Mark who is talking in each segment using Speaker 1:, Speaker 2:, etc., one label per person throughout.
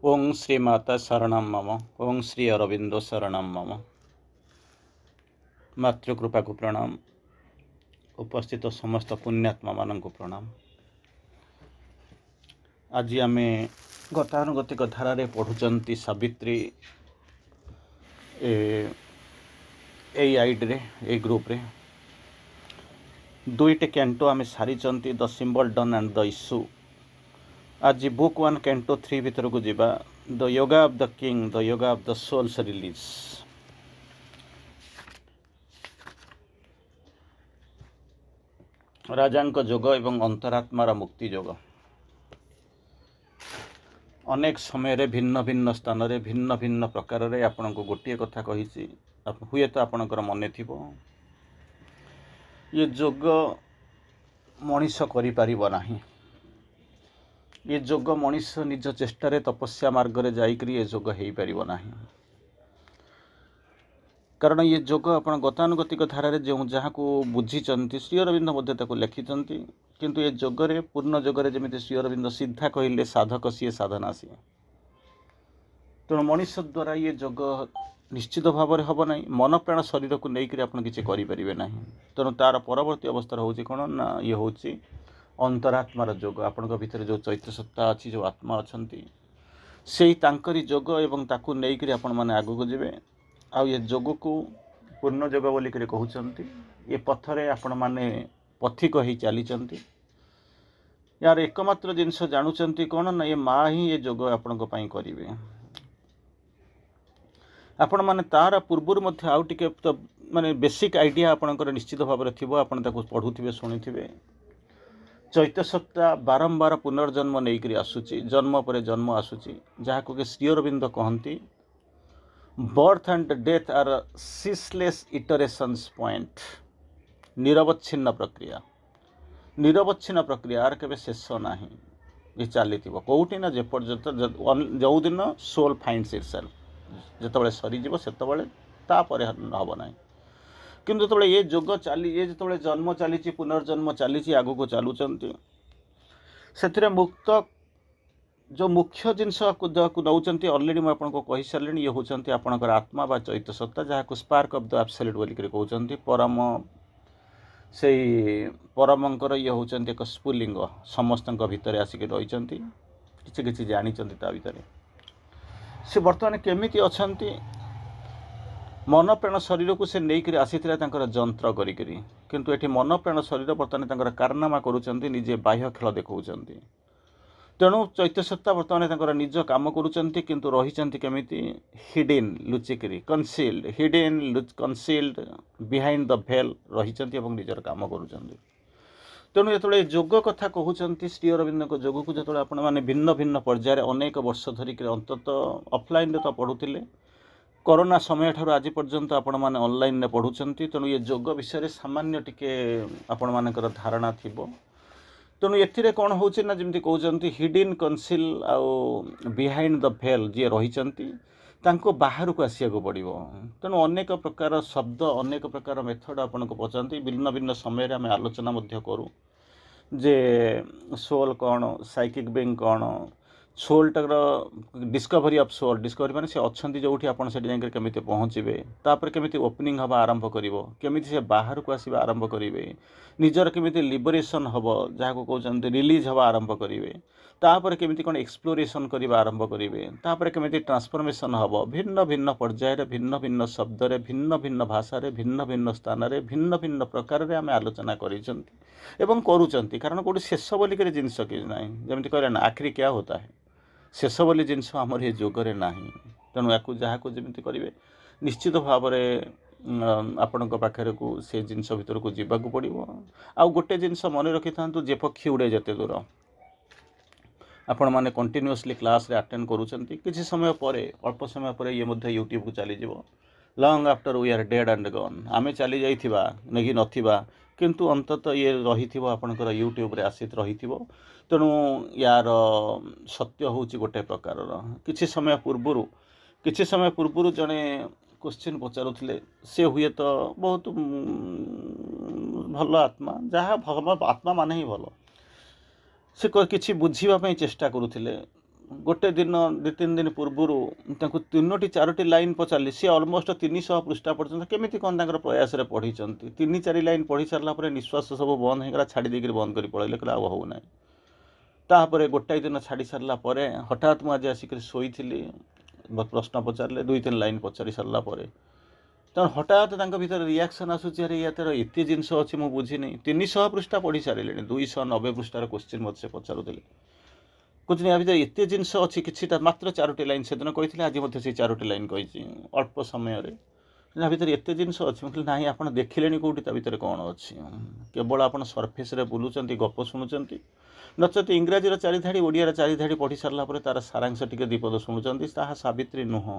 Speaker 1: ओं श्री माता शरणं मम। ओं श्री अरविंदो शरणं मम। मातृकृपा को प्रणाम। उपस्थित समस्त पुण्यात्मा मान को प्रणाम। आज आम गतानुगतिक धारा पढ़ुंट सावित्री आईडी ए ग्रुप रे दुईटे कैंटो आम सारी the symbol dawn and the issue. आज बुक 1 कैंटो 3 भीतर को जीवा the yoga of the king, the yoga of the soul's release. राजांक जोग एवं अंतरात्मार मुक्ति जोग। अनेक समय भिन्न भिन्न स्थान रे भिन्न भिन्न प्रकार रे आपन को गोटे कथा कही हुए तो आपणकर मन थिबो ये जोग मनीष करि परिबो नाही। ये जोग मनीष निज चेष्टार तपस्या मार्ग रे जाइकरी ये जोग हेई परिबो नाही। कारण ये जोग आपण गतानुगतिक धारा जो जहाँ को बुझीचंती श्री अरविंद मध्य ताको लिखिचंती, किंतु ये जोगरे पूर्ण जोगरे जमिति श्री अरविंद सीधा कहले साधक सी साधना सी। तेणु मनीष द्वारा ये जोग निश्चित भाव में हम ना। मन प्राण शरीर को लेकर आप किसी करें ना। तेणु तार परवर्ती अवस्था हूँ कौन ना ये हूँ अंतरात्मार जोग। आपण भीतर जो चैत्य सत्ता अच्छी जो आत्मा अच्छा से तांकरी जोग एवं ताकू लेकर आपण मैंने आगू को जीवे। आ ये जोग को पूर्ण जोग बोलिक कहते ये पथरे आपण मैंने पथिक हो चली यार एकमात्र जिनस जानुंट कौन ना ये माँ ही ये जोग आपण करेंगे। आपण माने तार पूर्व आउ टिके तो माने बेसिक आइडिया आपणकर निश्चित भाव में थी। आप पढ़ुवे शुणुवे चैत्य सत्ता बारंबार पुनर्जन्म नहीं आसूची, जन्म पर जन्म आसूची, जहाँ को श्री अरविंद कहती birth and death are ceaseless iterations point. निरवच्छिन्न प्रक्रिया, निरवच्छिन्न प्रक्रिया आर के शेष ना। ये चली कौटी ना जेपर्यंत जो दिन सोल फाइंड्स इटसेल्फ जिते सरीज से हम ना। किंतु जो ये जोग चली ये जो जन्म चली पुनर्जन्म चली आगू को चलुंट से मुक्त जो मुख्य जिनस को नौकरी अलरेडी मुझे कही सारे ये होती आपणकर आत्मा बा चैत्य सत्ता जहाँ को स्पार्क ऑफ द एब्सोल्यूट बोलिक कहते परम से परमंकर ये होती एक स्फुलिंग समस्त भितर आसिक रही किसी जानी भितर से बर्तमान केमिति अछंती मन प्राण शरीर को से नहीं आसी जंत्र करी किंतु एठी मन प्राण शरीर बर्तमान कारनामा करुचंती निजे बाह्य खेल देखौचंती। तेणु चैत्य सत्ता बर्तमान निज काम करुचंती किंतु रहिचंती केमिति हिडन लुचिकरी कनसील्ड हिडन कनसील्ड बिहाइंड द भेल रहिचंती एवं निजर काम करुचंती। तेणु जो जोग कथा कहते श्री अरविंद जोग को जो आपने भिन्न भिन्न पर्यायर अनेक वर्ष धरिक अंतत ऑफलाइन तो पढ़ुले कोरोना समय ठार आज पर्यंत आपण मैंने ऑनलाइन पढ़ुंट। तेणु ये जोग विषय सामान्य टिके आपण मानकर धारणा थिबो। तेणु ये कौन हो जमी कहते हिडन कनसिल आउ बिहाइंड द भेल जी रही बाहर को आसिया पड़ो। तेणु अनेक प्रकार शब्द अनेक प्रकार मेथड आपन को पचाते भिन्न भिन्न समय आम आलोचना करूँ जे सोल कौन साइकिक बीइंग कौन सोल टार डिस्कवरी ऑफ सोल डिस्कवरी माने से अच्छा जो आपड़ से केमी पहुँचे तापर केमी ओपनिंग हवा आरंभ कर केमी से बाहर को आसवा आरंभ करेंगे निजर केमी लिबरेशन हम जहाँ को कहते रिलीज हवा आरंभ करेंगे तापर केमी कौन एक्सप्लोरेशन करवा आरंभ करेंगे तापर केमी ट्रांसफॉर्मेशन हम भिन्न भिन्न पर्यायर भिन्न भिन्न शब्द भिन्न भिन्न भाषा भिन्न भिन्न स्थान भिन्न भिन्न प्रकार आम आलोचना करुँच कारण कौट शेष बोलिक जिनस कि ना जमी कहले ना आखिरी क्या होता है शेष बोली जिनस आमर ये जोगरे ना। तेणु या जहाँ को जमी करेंगे निश्चित भाव आपण पाखे को से जिनस भीतर को जीवाक पड़ो। आउ गोटे जिनस मन रखि था जे पक्षी उड़े जिते दूर आपण मैंने कंटिन्यूअसली क्लास रे अटेंड करुँच किसी समय पर अल्प समय पर ये यूट्यूब को चलीज long after we are dead and gone आम चली जाइथिबा नहीं नथिबा किंतु अंतत ये रही आपणकर यूट्यूब रे आसी रही। तेणु यार सत्य हूँ गोटे प्रकार किसी समय पूर्व जड़े क्वेश्चन पचारुले से हुए तो बहुत भल आत्मा जहाँ आत्मा मान ही भल से किसी बुझापी चेष्टा करुले गोटे दिन 2-3 दिन पूर्वर तांको 3-4 लाइन पचारि सी अलमोस्ट 300 पृष्ठा पर्यटन केमी कौन प्रयास पढ़ी 3-4 लाइन पढ़ी सारापर निश्वास सब बंद होगा छाड़ी देकर बंद कर पड़े कहले आउ हो ना तापर गोटाए दिन छाड़ी सारापर हठात मुझे आसिक शोई प्रश्न पचारे 2-3 लाइन पचारि सारापर तेणु हठात भर रिएक्शन आसूसी अरे या तर एत जिनस अच्छी मुझे बुझीनी 300 पृष्ठा पढ़ी सारे 290 पृष्ठार क्वेश्चन मत से पचारूले कुछ या भर एत जिनस अच्छी कि मात्र 4टी लाइन से दिन कही आज मत से 4टी लाइन कही अल्प समय या भर एत जिनस अच्छी मुझे ना आप देखिले कौटी भितर कौन अच्छी केवल आप सरफेस बुलूं गप शुणुंट नचत इंग्राजीर 4 धाड़ी ओडियार 4 धाड़ी पढ़ी सारापर तार सारांश टी दीपद शुणुंट ताहा सावित्री नुह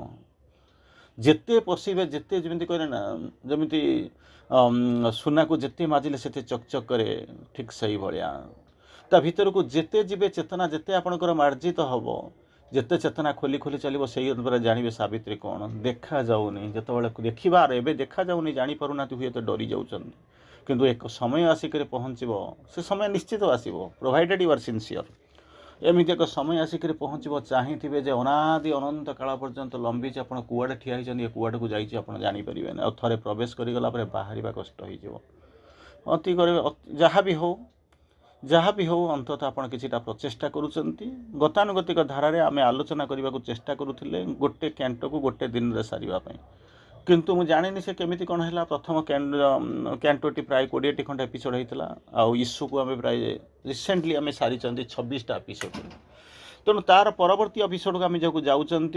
Speaker 1: जेते पशिबे जेते जमी कहले ना जमी सुना को जेते माजिले से चकचक करे ठीक सही भाया ता भीतर को जेते जीवे चेतना जेते आपणकर मार्जित हम जेते चेतना खोली खोली चलो से जानवे सावित्री कौन देखा जाऊनी जो देखा एवं देखा जाऊनी जापना हुए तो डरी जाऊँ किंतु एक समय आसिक पहुँचब से समय निश्चित आसो प्रोवाइडेड यू आर सिंसियर एमती एक समय आसिक पहुँचब चाहिए जे अनादि अनंत काल पर्यंत लंबी आप कुआड़े ठिया ये कुआड़ को जाइए आप जानीपर आ थे प्रवेश करगला बाहर कष्ट हो अति जहाँ भी हो अंततः आप किसी प्रचेषा करुँच गतानुगतिक धारे आम आलोचना करने को चेष्टा करुले गोटे कैंट को गोटे दिन में सारे किंतु मुझे जानी से केमी कौन है प्रथम कैंटोटी प्राय 20टी खंड एपिसोड होता आउ इश्यू को आम प्राय रिसेंटली आम सारी 26टा एपिसोड तेणु तार परवर्ती एपिसोड को आम जो जाऊँच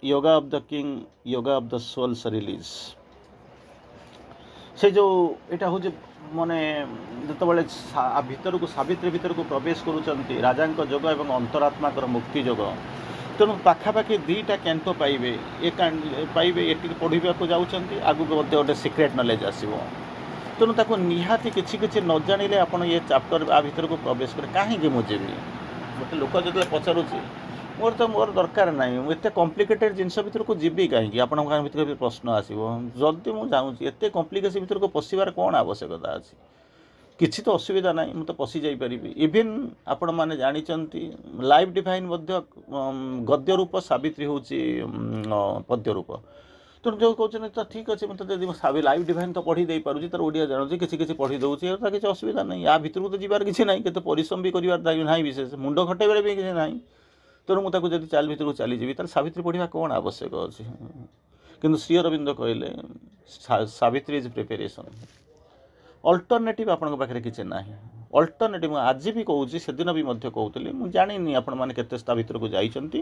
Speaker 1: yoga of the king yoga of the soul's release से जो यहाँ हूँ माने जितेबाला भीतर को सावित्री भीतर को प्रवेश करुँच राजा जोग और अंतरात्मा मुक्ति जोग तेणु पाखापाखि 2टा कैंटो पाइबे ये पाइबे ये पढ़ा जाऊँच आगू गोटे सिक्रेट नॉलेज आसो तेणु ताको निहाती किछि न जानिले आपण ये चैप्टर आ भीतर को प्रवेश करे कहीं मुझे भी गोटे लोक जो पचारूँ मोर दरकार ना एत कॉम्प्लिकेटेड जिनस भीतर को जीवी कहीं आपण भीतर प्रश्न आसो जदि मुझे जाऊँगी एत कॉम्प्लिकेशन भीतर को पशिबार कौन आवश्यकता अच्छी किसी तो असुविधा ना मुझे पशि जापरि इवेन आपण मैंने जानी लाइव डिवाइन गद्य रूप सावित्री हूँ पद्य रूप तेणु जो कहते तो ठीक अच्छे मतलब लाइव डिवाइन तो पढ़ी दे पार्टी तार ओडिया जानूँ किसी पढ़ी दूसरी किसी असुविधा नहीं या भीतर को तो जीवार किसी ना केते परिश्रम भी कर विशेष मुंड खटेबार भी किसी ना तेणु मुझे चाल भीतर को चलीजी तार सावित्री पढ़ा कौन आवश्यक अच्छे किंतु श्री अरविंद कहले सावित्री इज प्रिपेरेसन अल्टरनेटिव आपण पाखे किसी ना अल्टरनेटिव आज भी कहूँ से दिन भी कहूली मुझे जानी आपण मैंने केते भीतर को जाइंट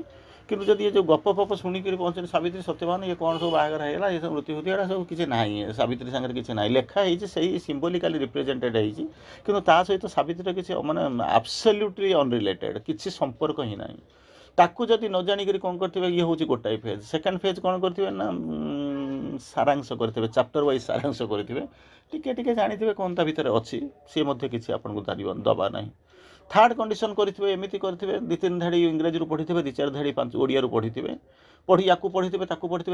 Speaker 1: कि जब ये जो गप फप शुणिक पहुँचे सावित्री सत्यवान ये कौन सब बाहर है ये सब मृत्यु होती सब किसी ना सावित्री सागर किसी ना लिखाई से सिंबोलिकाली रिप्रेजेंटेड होती कि सहित सावित्री किसी माने एब्सोल्युटली अनरिलेटेड किसी संपर्क ही ना ताकू जदि न जानिक कौन करते ये हूँ गोटाए फेज सेकेंड फेज कौन करते ना सारांश करते चैप्टर वाइज सारांश करेंगे टिके जानी कौन ता भीतर अच्छी सी किसी आपको दबा ना थर्ड कंडीशन करेंगे एमती करेंगे 2-3 धाड़ी इंग्राजी पढ़ी 2-4 धाड़ी 5 ओडिया पढ़ी पढ़ी या पढ़ी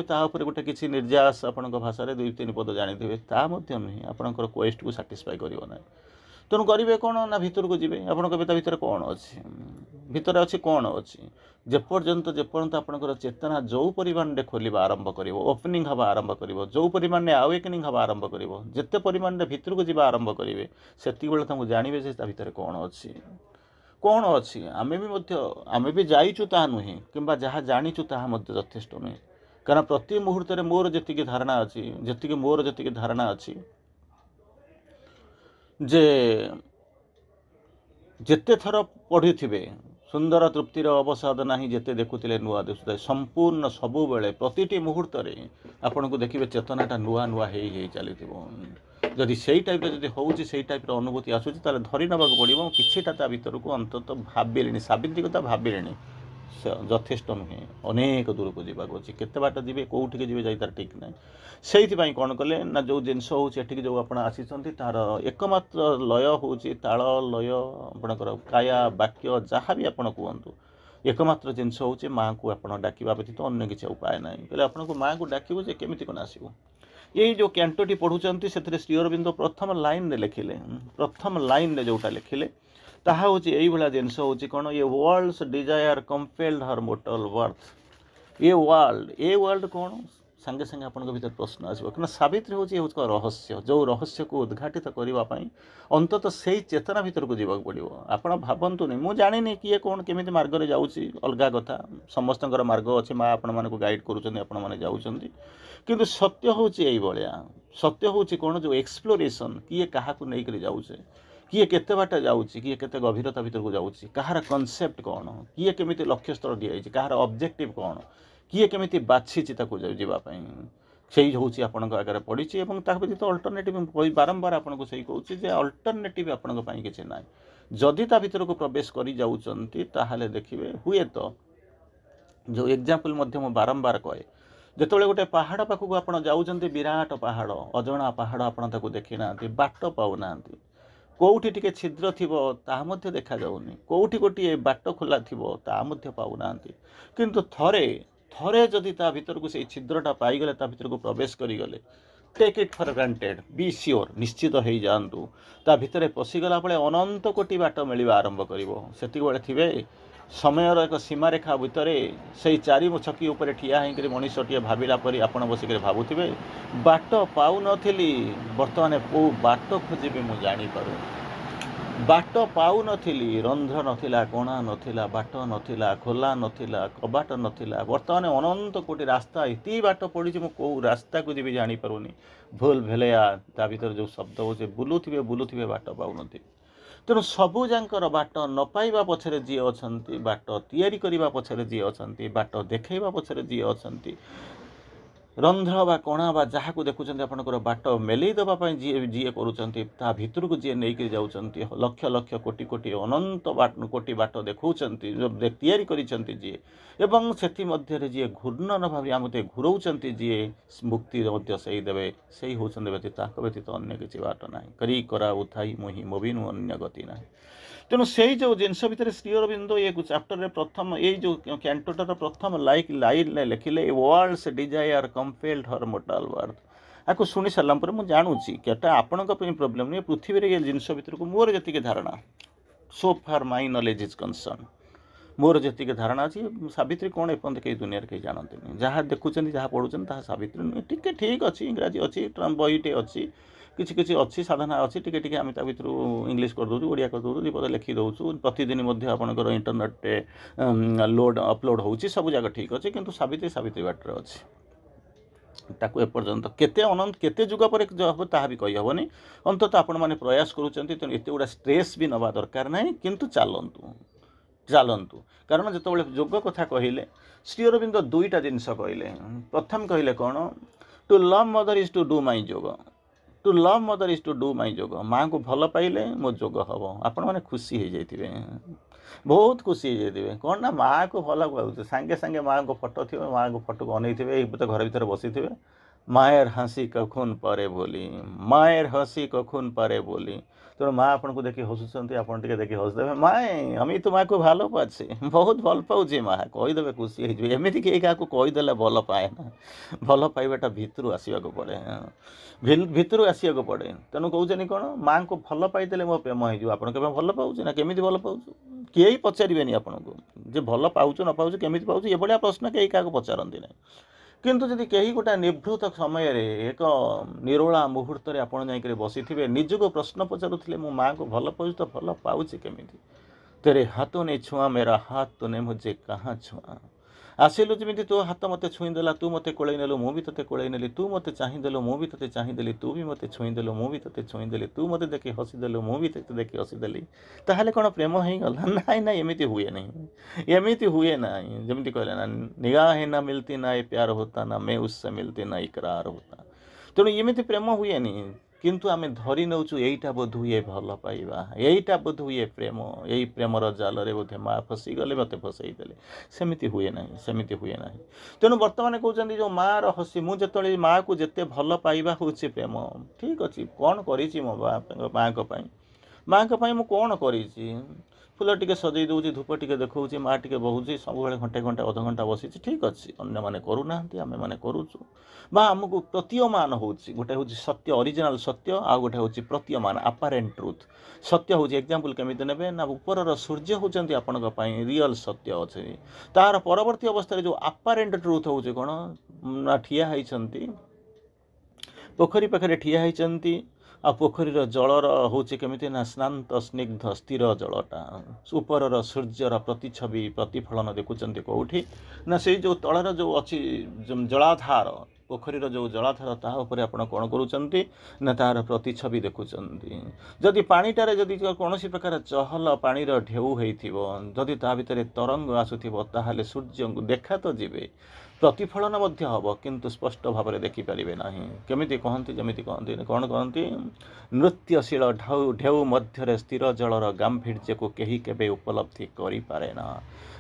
Speaker 1: तापर गोटे किसी निर्यास आपण भाषा 2-3 पद जानी ता नुहे आपंकर क्वेस्ट को साटिस्फाई करना तेणु करेंगे कौन ना भीतर को जी आप भीतर कौन अच्छी भीतर अच्छी कौन अच्छी जेपर्यंत आपंकर चेतना जो परिमाण में खोल आरंभ कर ओपनिंग हवा आरंभ कर जो परिमाण में आवेकनिंग हवा आरंभ कर जिते परिमाण में भीतर को जीवा आरंभ करेंगे से जानवे भीतर कौन अच्छी आम भी जाइचु ता नुहे कि जहाँ जाचु ता यथेष्ट नुहे कारण प्रति मुहूर्त मोर जी धारणा अच्छी जी मोर जी धारणा अच्छी जे जेते थर पढ़ी थे सुंदर तृप्तिर अवसाद नहीं जेते देखुले नुआ दिशुता संपूर्ण सबु बेले प्रतिटी मुहूर्त आपन को देखिए चेतनाटा नुआ नुआ हो चली जदि से टाइप जब हूँ से टाइप अनुभूति आसूँ धरी नवा पड़ो किटा भीतर को अंततः भाविले सावित्री कथा भाविले यथेष्ट नुहे अनेक दूर को जावाक अच्छे केते बाट जी कौटिके जी जाई तार ठीक ना से कौन कले ना जो जिनस हो जो आप आसी तार एकमात्र लय हूँ ताल लय आपणकर काया वाक्य जहाँ भी आप कहतु एकमात्र जिनस हूँ माँ को आप डाकवा व्यतीत अन्य किसी उपाय ना कहले आपको माँ को डाकू जे केमी कौन आसो ये जो कैंटोटी पढ़ुंट से श्री अरविंद प्रथम लाइन रे लिखिले प्रथम लाइन रे जोटा लिखिले ତାହା ହେଉଛି ଏଇଭଳିଆ ଜିନିଷ ହେଉଛି କ'ଣ ଏ ୱାର୍ଲଡସ୍ ଡିଜାୟାର କମ୍ପେଲ୍ଡ ହର୍ ମୋର୍ଟାଲ ବର୍ଥ। ଏ ୱାର୍ଲଡ କ'ଣ ସାଙ୍ଗେ ସାଙ୍ଗେ ଆପଣଙ୍କ ଭିତରେ ପ୍ରଶ୍ନ ଆସିବ, କାରଣ ସାବିତ୍ରୀ ହେଉଛି ରହସ୍ୟ, ଯେଉଁ ରହସ୍ୟକୁ ଉଦ୍ଘାଟିତ କରିବା ପାଇଁ ଅନ୍ତତଃ ସେଇ ଚେତନା ଭିତରକୁ ଯିବାକୁ ପଡ଼ିବ। ଆପଣ ଭାବନ୍ତୁନି ମୁଁ ଜାଣିନି କିଏ କ'ଣ କେମିତି ମାର୍ଗରେ ଯାଉଛି, ଅଲଗା କଥା, ସମସ୍ତଙ୍କର ମାର୍ଗ ଅଛି, ମା ଆପଣମାନଙ୍କୁ ଗାଇଡ଼ କରୁଛନ୍ତି, ଆପଣମାନେ ଯାଉଛନ୍ତି, କିନ୍ତୁ ସତ୍ୟ ହେଉଛି ଏଇଭଳିଆ। ସତ୍ୟ ହେଉଛି କ'ଣ, ଯେଉଁ ଏକ୍ସପ୍ଲୋରେସନ୍, କିଏ କାହାକୁ ନେଇକରି ଯାଉଛେ, କିଏ କେତେ ବାଟ ଯାଉଛି, କିଏ କେତେ ଗଭୀରତା ଭିତରକୁ ଯାଉଛି, କାହାର କନସେପ୍ଟ କ'ଣ, କିଏ କେମିତି ଲକ୍ଷ୍ୟସ୍ଥଳ ଦିଆଯାଇଛି, କାହାର ଅବଜେକ୍ଟିଭ୍ କ'ଣ, କିଏ କେମିତି ବାଛିଛି ତାକୁ ଯିବା ପାଇଁ, ସେଇ ହେଉଛି ଆପଣଙ୍କ ଆଗରେ ପଡ଼ିଛି। ଏବଂ ତା ବ୍ୟତୀତ ଅଲ୍ଟରନେଟିଭ୍ ବାରମ୍ବାର ଆପଣଙ୍କୁ ସେଇ କହୁଛି ଯେ ଅଲ୍ଟରନେଟିଭ୍ ଆପଣଙ୍କ ପାଇଁ କିଛି ନାହିଁ। ଯଦି ତା ଭିତରକୁ ପ୍ରବେଶ କରି ଯାଉଛନ୍ତି ତାହେଲେ ଦେଖିବେ ହୁଏତ, ଯେଉଁ ଏକ୍ଜାମ୍ପଲ୍ ମଧ୍ୟ ମୁଁ ବାରମ୍ବାର କହେ, ଯେତେବେଳେ ଗୋଟେ ପାହାଡ଼ ପାଖକୁ ଆପଣ ଯାଉଛନ୍ତି, ବିରାଟ ପାହାଡ଼, ଅଜଣା ପାହାଡ଼, ଆପଣ ତାକୁ ଦେଖିନାହାନ୍ତି, ବାଟ ପାଉନାହାନ୍ତି, କେଉଁଠି ଟିକେ ଛିଦ୍ର ଥିବ ତାହା ମଧ୍ୟ ଦେଖାଯାଉନି, କେଉଁଠି ଗୋଟିଏ ବାଟ ଖୋଲା ଥିବ ତାହା ମଧ୍ୟ ପାଉନାହାନ୍ତି, କିନ୍ତୁ ଥରେ ଯଦି ତା ଭିତରକୁ ସେଇ ଛିଦ୍ରଟା ପାଇଗଲେ, ତା ଭିତରକୁ ପ୍ରବେଶ କରିଗଲେ, take it for granted, be sure, ନିଶ୍ଚିତ ହେଇଯାଆନ୍ତୁ, ତା ଭିତରେ ପଶିଗଲା ବେଳେ ଅନନ୍ତ କୋଟି ବାଟ ମିଳିବା ଆରମ୍ଭ କରିବ। ସେତିକିବେଳେ ଥିବେ ସମୟର ଏକ ସୀମାରେଖା ଭିତରେ ସେଇ ଚାରି ଛକି ଉପରେ ଠିଆ ହେଇକରି ମଣିଷଟିଏ ଭାବିଲା ପରି ଆପଣ ବସିକରି ଭାବୁଥିବେ, ବାଟ ପାଉନଥିଲି, ବର୍ତ୍ତମାନ କେଉଁ ବାଟ ଖୋଜିବି ମୁଁ ଜାଣିପାରୁନି, ବାଟ ପାଉନଥିଲି, ରନ୍ଧ୍ର ନଥିଲା, କୋଣା ନଥିଲା, ବାଟ ନଥିଲା, ଖୋଲା ନଥିଲା, କବାଟ ନଥିଲା, ବର୍ତ୍ତମାନ ଅନନ୍ତ କୋଟି ରାସ୍ତା, ଏତେ ବାଟ ପଡ଼ିଛି, ମୁଁ କେଉଁ ରାସ୍ତାକୁ ଯିବି ଜାଣିପାରୁନି, ଭୁଲ ଭେଲେୟା ତା ଭିତରେ ଯେଉଁ ଶବ୍ଦ ହେଉଛି, ବୁଲୁଥିବେ ବାଟ ପାଉନଥିବେ। ତେଣୁ ସବୁଯାଙ୍କର ବାଟ ନ ପାଇବା ପଛରେ ଯିଏ ଅଛନ୍ତି, ବାଟ ତିଆରି କରିବା ପଛରେ ଯିଏ ଅଛନ୍ତି, ବାଟ ଦେଖାଇବା ପଛରେ ଯିଏ ଅଛନ୍ତି, ରନ୍ଧ୍ର ବା କଣା ବା ଯାହାକୁ ଦେଖୁଛନ୍ତି ଆପଣଙ୍କର ବାଟ ମେଲେଇ ଦେବା ପାଇଁ ଯିଏ କରୁଛନ୍ତି, ତା ଭିତରକୁ ଯିଏ ନେଇକରି ଯାଉଛନ୍ତି, ଲକ୍ଷ ଲକ୍ଷ କୋଟି କୋଟି ଅନନ୍ତ କୋଟି ବାଟ ଦେଖାଉଛନ୍ତି, ତିଆରି କରିଛନ୍ତି ଯିଏ, ଏବଂ ସେଥିମଧ୍ୟରେ ଯିଏ ଘୂର୍ଣ୍ଣନ ଭାବେ ଆମକୁ ଘୁରଉଛନ୍ତି, ଯିଏ ମୁକ୍ତି ମଧ୍ୟ ସେଇ ଦେବେ, ସେଇ ହେଉଛନ୍ତି ବ୍ୟତୀତ, ତାଙ୍କ ବ୍ୟତୀତ ଅନ୍ୟ କିଛି ବାଟ ନାହିଁ। କରି କରା ଉଥାଇ ମୁହିଁ ମୋବିନୁ ଅନ୍ୟ ଗତି ନାହିଁ। ତେଣୁ ସେଇ ଯେଉଁ ଜିନିଷ ଭିତରେ ଶ୍ରୀ ଅରବିନ୍ଦ ଏ ଚାପ୍ଟରରେ ପ୍ରଥମ ଏଇ ଯେଉଁ କ୍ୟାଣ୍ଟୋଟାର ପ୍ରଥମ ଲାଇନ୍ରେ ଲେଖିଲେ, ଏ ୱାର୍ଲଡସ୍ ଡିଜାୟାର କମ୍ପେଲ୍ଡ ହର୍ ମୋର୍ଟାଲ ବର୍ଥ। ଆକୁ ଶୁଣି ସାରିଲା ପରେ ମୁଁ ଜାଣୁଛି କେଟା ଆପଣଙ୍କ ପାଇଁ ପ୍ରୋବ୍ଲେମ୍ ନୁହେଁ, ପୃଥିବୀରେ ଏ ଜିନିଷ ଭିତରକୁ ମୋର ଯେତିକି ଧାରଣା, so far my knowledge is concern, ମୋର ଯେତିକି ଧାରଣା ଅଛି, ସାବିତ୍ରୀ କ'ଣ ଏପର୍ଯ୍ୟନ୍ତ କେହି ଦୁନିଆରେ କେହି ଜାଣନ୍ତିନି। ଯାହା ଦେଖୁଛନ୍ତି, ଯାହା ପଢ଼ୁଛନ୍ତି, ତାହା ସାବିତ୍ରୀ ନୁହେଁ। ଟିକେ ଠିକ୍ ଅଛି, ଇଂରାଜୀ ଅଛି, ବହିଟେ ଅଛି, କିଛି କିଛି ଅଛି, ସାଧନା ଅଛି, ଟିକେ ଆମେ ତା ଭିତରୁ ଇଂଲିଶ କରିଦେଉଛୁ, ଓଡ଼ିଆ କରିଦେଉଛୁ, ଦୁଇପଦ ଲେଖିଦେଉଛୁ, ପ୍ରତିଦିନ ମଧ୍ୟ ଆପଣଙ୍କର ଇଣ୍ଟରନେଟ୍ରେ ଅପଲୋଡ଼ ହେଉଛି, ସବୁ ଯାକ ଠିକ୍ ଅଛି, କିନ୍ତୁ ସାବିତ୍ରୀ ବାଟରେ ଅଛି। ତାକୁ ଏପର୍ଯ୍ୟନ୍ତ କେତେ ଯୁଗ ପରେ ହେବ ତାହା ବି କହିହେବନି। ଅନ୍ତତଃ ଆପଣମାନେ ପ୍ରୟାସ କରୁଛନ୍ତି, ତେଣୁ ଏତେ ଗୁଡ଼ା ଷ୍ଟ୍ରେସ୍ ବି ନେବା ଦରକାର ନାହିଁ, କିନ୍ତୁ ଚାଲନ୍ତୁ। କାରଣ ଯେତେବେଳେ ଯୋଗ କଥା କହିଲେ, ଶ୍ରୀ ଅରବିନ୍ଦ ଦୁଇଟା ଜିନିଷ କହିଲେ। ପ୍ରଥମେ କହିଲେ କ'ଣ, to love Mother is to do my ଯୋଗ, to love Mother is to do my ଯୋଗ। ମାଆଙ୍କୁ ଭଲ ପାଇଲେ ମୋ ଯୋଗ ହେବ। ଆପଣମାନେ ଖୁସି ହେଇଯାଇଥିବେ, ବହୁତ ଖୁସି ହେଇଯାଇଥିବେ। କ'ଣ ନା, ମାଆକୁ ଭଲ ପାଉଛୁ, ସାଙ୍ଗେ ସାଙ୍ଗେ ମାଆଙ୍କ ଫଟୋ ଥିବ, ମାଆଙ୍କ ଫଟୋକୁ ଅନେଇଥିବେ, ଏଇ ତ ଘର ଭିତରେ ବସିଥିବେ, ମାଏର ହାସି କଖୁନ ପରେ ବୋଲି, ମାଏର ହସି କଖୁନ ପରେ ବୋଲି। ତେଣୁ ମା ଆପଣଙ୍କୁ ଦେଖି ହସୁଛନ୍ତି, ଆପଣ ଟିକେ ଦେଖି ହସିଦେବେ, ମାଏ আমি তোমাকে ভালো পাচ্ছি, ବହୁତ ଭଲ ପାଉଛି ମା, କହିଦେବେ, ଖୁସି ହେଇଯିବେ। ଏମିତି କେହି କାହାକୁ କହିଦେଲେ ଭଲ ପାଏ ନା, ଭଲ ପାଇବାଟା ଭିତରୁ ଆସିବାକୁ ପଡ଼େ, ଭିତରୁ ଆସିବାକୁ ପଡ଼େ। ତେଣୁ କହୁଛନ୍ତି କ'ଣ, ମାଆଙ୍କୁ ଭଲ ପାଇଦେଲେ ମୋ ପ୍ରେମ ହେଇଯିବ। ଆପଣ କେବେ ଭଲ ପାଉଛି ନା କେମିତି ଭଲ ପାଉଛୁ, କେହି ପଚାରିବେନି ଆପଣଙ୍କୁ ଯେ ଭଲ ପାଉଛୁ ନ ପାଉଛୁ, କେମିତି ପାଉଛୁ, ଏଭଳିଆ ପ୍ରଶ୍ନ କେହି କାହାକୁ ପଚାରନ୍ତି ନାହିଁ। କିନ୍ତୁ ଯଦି କେହି ଗୋଟେ ନିଭୃତ ସମୟରେ, ଏକ ନିରୋଳା ମୁହୂର୍ତ୍ତରେ ଆପଣ ଯାଇକରି ବସିଥିବେ, ନିଜକୁ ପ୍ରଶ୍ନ ପଚାରୁଥିଲେ, ମୋ ମାଆକୁ ଭଲ ପାଉଛି ତ ଭଲ ପାଉଛି କେମିତି, ତେରେ ହାତୋ ନେ ଛୁଆଁ ମେରା ହାତ ତୁନେ ମୁଝେ କାହା ଛୁଆଁ। ଆସିଲୁ ଯେମିତି ତୋ ହାତ ମୋତେ ଛୁଇଁଦେଲା, ତୁ ମୋତେ କୋଳେଇ ନେଲୁ, ମୁଁ ବି ତୋତେ କୋଳେଇ ନେଲି, ତୁ ମୋତେ ଚାହିଁଦେଲୁ, ମୁଁ ବି ତୋତେ ଚାହିଁଦେଲି, ତୁ ବି ମୋତେ ଛୁଇଁଦେଲୁ, ମୁଁ ବି ତୋତେ ଛୁଇଁଦେଲି, ତୁ ମୋତେ ଦେଖି ହସିଦେଲୁ, ମୁଁ ବି ତୋତେ ଦେଖି ହସିଦେଲି। ତାହେଲେ କ'ଣ ପ୍ରେମ ହେଇଗଲା? ନାଇଁ, ଏମିତି ହୁଏ ନାହିଁ। ଯେମିତି କହିଲେ ନା, ନିଗାହେଁ ନା ମିଲତି ନା ଏ ପ୍ୟାର ହୋତା, ନା ମେ ଉସ୍ସେ ମିଲତି ନା ଇକରାର ହୋତା। ତେଣୁ ଏମିତି ପ୍ରେମ ହୁଏନି, କିନ୍ତୁ ଆମେ ଧରି ନେଉଛୁ ଏଇଟା ବୋଧହୁଏ ଭଲ ପାଇବା, ଏଇଟା ବୋଧହୁଏ ପ୍ରେମ, ଏଇ ପ୍ରେମର ଜାଲରେ ବୋଧେ ମା ଫସିଗଲେ, ମୋତେ ଫସେଇ ଦେଲେ। ସେମିତି ହୁଏ ନାହିଁ। ତେଣୁ ବର୍ତ୍ତମାନ କହୁଛନ୍ତି ଯେଉଁ ମାଆର ହସି, ମୁଁ ଯେତେବେଳେ ମାଆକୁ ଯେତେ ଭଲ ପାଇବା ହେଉଛି ପ୍ରେମ, ଠିକ୍ ଅଛି, କ'ଣ କରିଛି ମୋ ମାଆଙ୍କ ପାଇଁ ମୁଁ କ'ଣ କରିଛି? फूल टिके सजई दूँ धूप टिके देखा माँ टिके बहुची सब घंटे घंटे अध घंटा बसी ठीक अच्छे अन्य करूना आम मैंने करुचु बा आमको प्रतीयमान हो गोटे हूँ सत्य ओरिजिनल सत्य आ गोटे हूँ प्रतीयमान आपारेंट ट्रुथ सत्य हूँ एग्जांपल केमिति नेबे ना ऊपर सूर्य होचंती आपनक पई रियल सत्य अच्छे तार परवर्ती अवस्था जो आपारेंट ट्रुथ होचे कोन ना ठिया होइछंती पोखरी पाखे ठिया होइछंती आ पोखरीर जलर हूँ केमिति ना स्नात स्निग्ध स्थिर जलटा ऊपर सूर्यर प्रतिछवि प्रतिफलन देखुंत कौटी ना से जो तलर जो अच्छी जलाधार पोखरीर जो जलाधार ता उपरे आपण कौन करुँच ना तार प्रतिछवि देखुंत जदि पानीटारे जदि कौन प्रकार चहल पानीर ढेउ होती ता भितर तरंग आसुथिबो ताहाले सूर्य देखा तो जीवे प्रतिफलन मध्य हम किंतु स्पष्ट भाव में देखिपारे ना केमिति कहती जमीती कहती कौन कहती नृत्यशील ढेउ मध्य स्थिर जलर गांभीर्य को कहीं केबे उपलब्धि करि पारे ना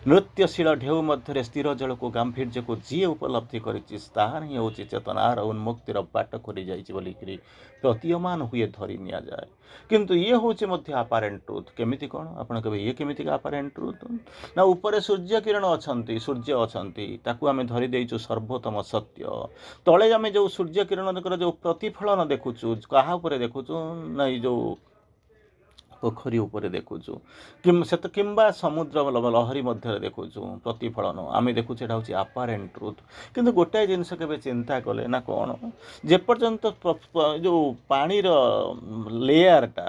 Speaker 1: नृत्यशील ढेउ मध्य स्थिर जल को गांभीर्य को जी उपलब्धि कर ही हूँ चेतनार उन्मुक्तिर बाट खोली जाइए प्रतीयमान हुए धरी नि जाए किंतु ये हूँ आपारेंट ट्रुथ केमिति कौन आप ये केमिति आपारेंट ट्रुथ ना ऊपर सूर्य किरण अच्छा सूर्य अच्छा ताकू आम धरी देचु सर्वोत्तम सत्य तले आम जो सूर्य किरण जो प्रतिफलन देखुचु क्या देखुचु ना जो पोखरी उपरे देखुचु किंबा समुद्र लहरी मध्य देखुचु प्रतिफलन आम देखुचे हूँ आपारेंट ट्रुथ किंतु गोटाए जिनस के चिंता कले ना कौन जेपर्यंत जो पानीर लेयरटा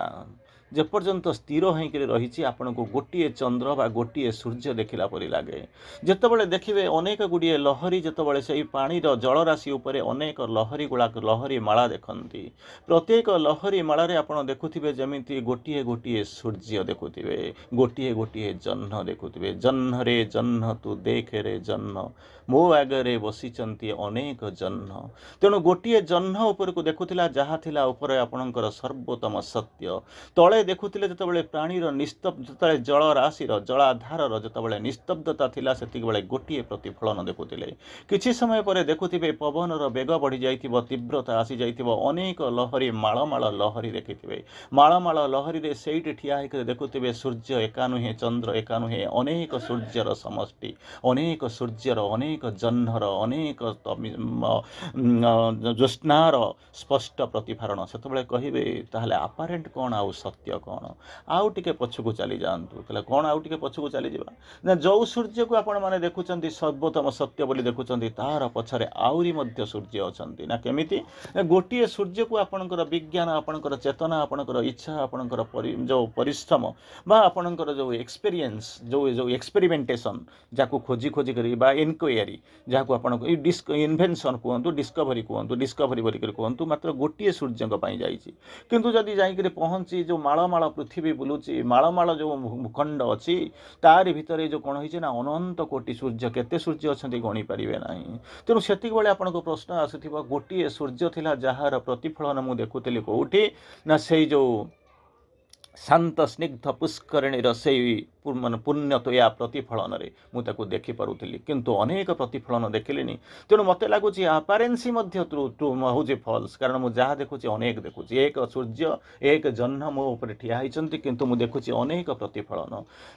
Speaker 1: जेपर्यंत स्थिर होकर रही आपन को गोटे चंद्र बा गोटे सूर्य देखला परी लगे जितेबाला देखिए अनेक गुड़िए लहरी जितेबाला से पानीर जलराशि उपरे अनेक लहरी गुड़ाक लहरी माला देखती प्रत्येक लहरी मालारे आपन देखुथिबे जमिति गोटे गोटे सूर्य देखुथिबे गोटे गोटे जह्न देखुथिबे जह्न रे जह्न तू देख रे जह्न मो आगरे बसिचंती अनेक जह्न तेणु गोटे जह्न उपर को देखुथिला जहा थिला उपरे आपणकर सर्वोत्तम सत्य तले देखुथिले जतबेले प्राणीर निस्तब्ध जतबेले जल राशि जलाधार जतबेले निस्तब्धता थिला सेतिक बेले गोटे प्रतिफलन देखुथिले किछि समय पर देखुथिबे पवनर बेग बढ़ी जाइथिबो तीव्रता आसी जाइथिबो अनेक लहरी माळ लहरी देखिथिबे माळ लहरी रे सेइट ठिया होकर देखुथिबे सूर्य एका नुहे चंद्र एका नुहे अनेक सूर्यर समष्टि अनेक सूर्यर अनेक जह्नर अनेक ज्योत्स्नार स्पष्ट प्रतिफलन सेतबेले कहिबे ताहले आपारेंट कौन आउ सत्य कौन आउ टिके पछकू चली जातु ताहले कौन आउ टिके पछकू चली जावा ना जो सूर्य को आपण माने देखुचंती सर्वोत्तम सत्य बोली देखुचंती तार पछरे आउरी मध्य सूर्य अछंती ना केमिति गोटिए सूर्य को आपणकर विज्ञान आपणकर चेतना आपणकर इच्छा आपणकर जो परिश्रम बा आपणकर जो एक्सपीरियंस जो जो एक्सपेरिमेंटेशन जाको खोजी खोजी करी बा इनक्वायरी जाको आपण इन्वेंशन कहतु डिस्कवरी बोली कहतु मात्र गोटे सूर्य पई जाइछि किंतु जदि जाइकरी पहुँची जो माळ पृथ्वी बुलूची माळ जो भूखंड अच्छी तारि भितर जो कौन होइछि ना अनंत कोटि सूर्य केते सूर्य अछंती गणी पारिबे नाही तेणु सेतिक बेले आपनको प्रश्न आसुथिबो गोटे सूर्य थिला जहार प्रतिफलन मु देखुथिली कोउठी ना सेई जो शांत स्निग्ध पुष्करिणीर से मान पुण्यतया प्रतिफलन मुझे देखिपी किंतु अनेक प्रतिफलन देखिली तेणु मत लगुच आपारेन्सी हूँ फल्स कारण मुझे जहाँ देखुची अनेक देखुची एक सूर्य एक जह्न मो उपर ठिया होती किंतु मुझे देखुची अनेक प्रतिफलन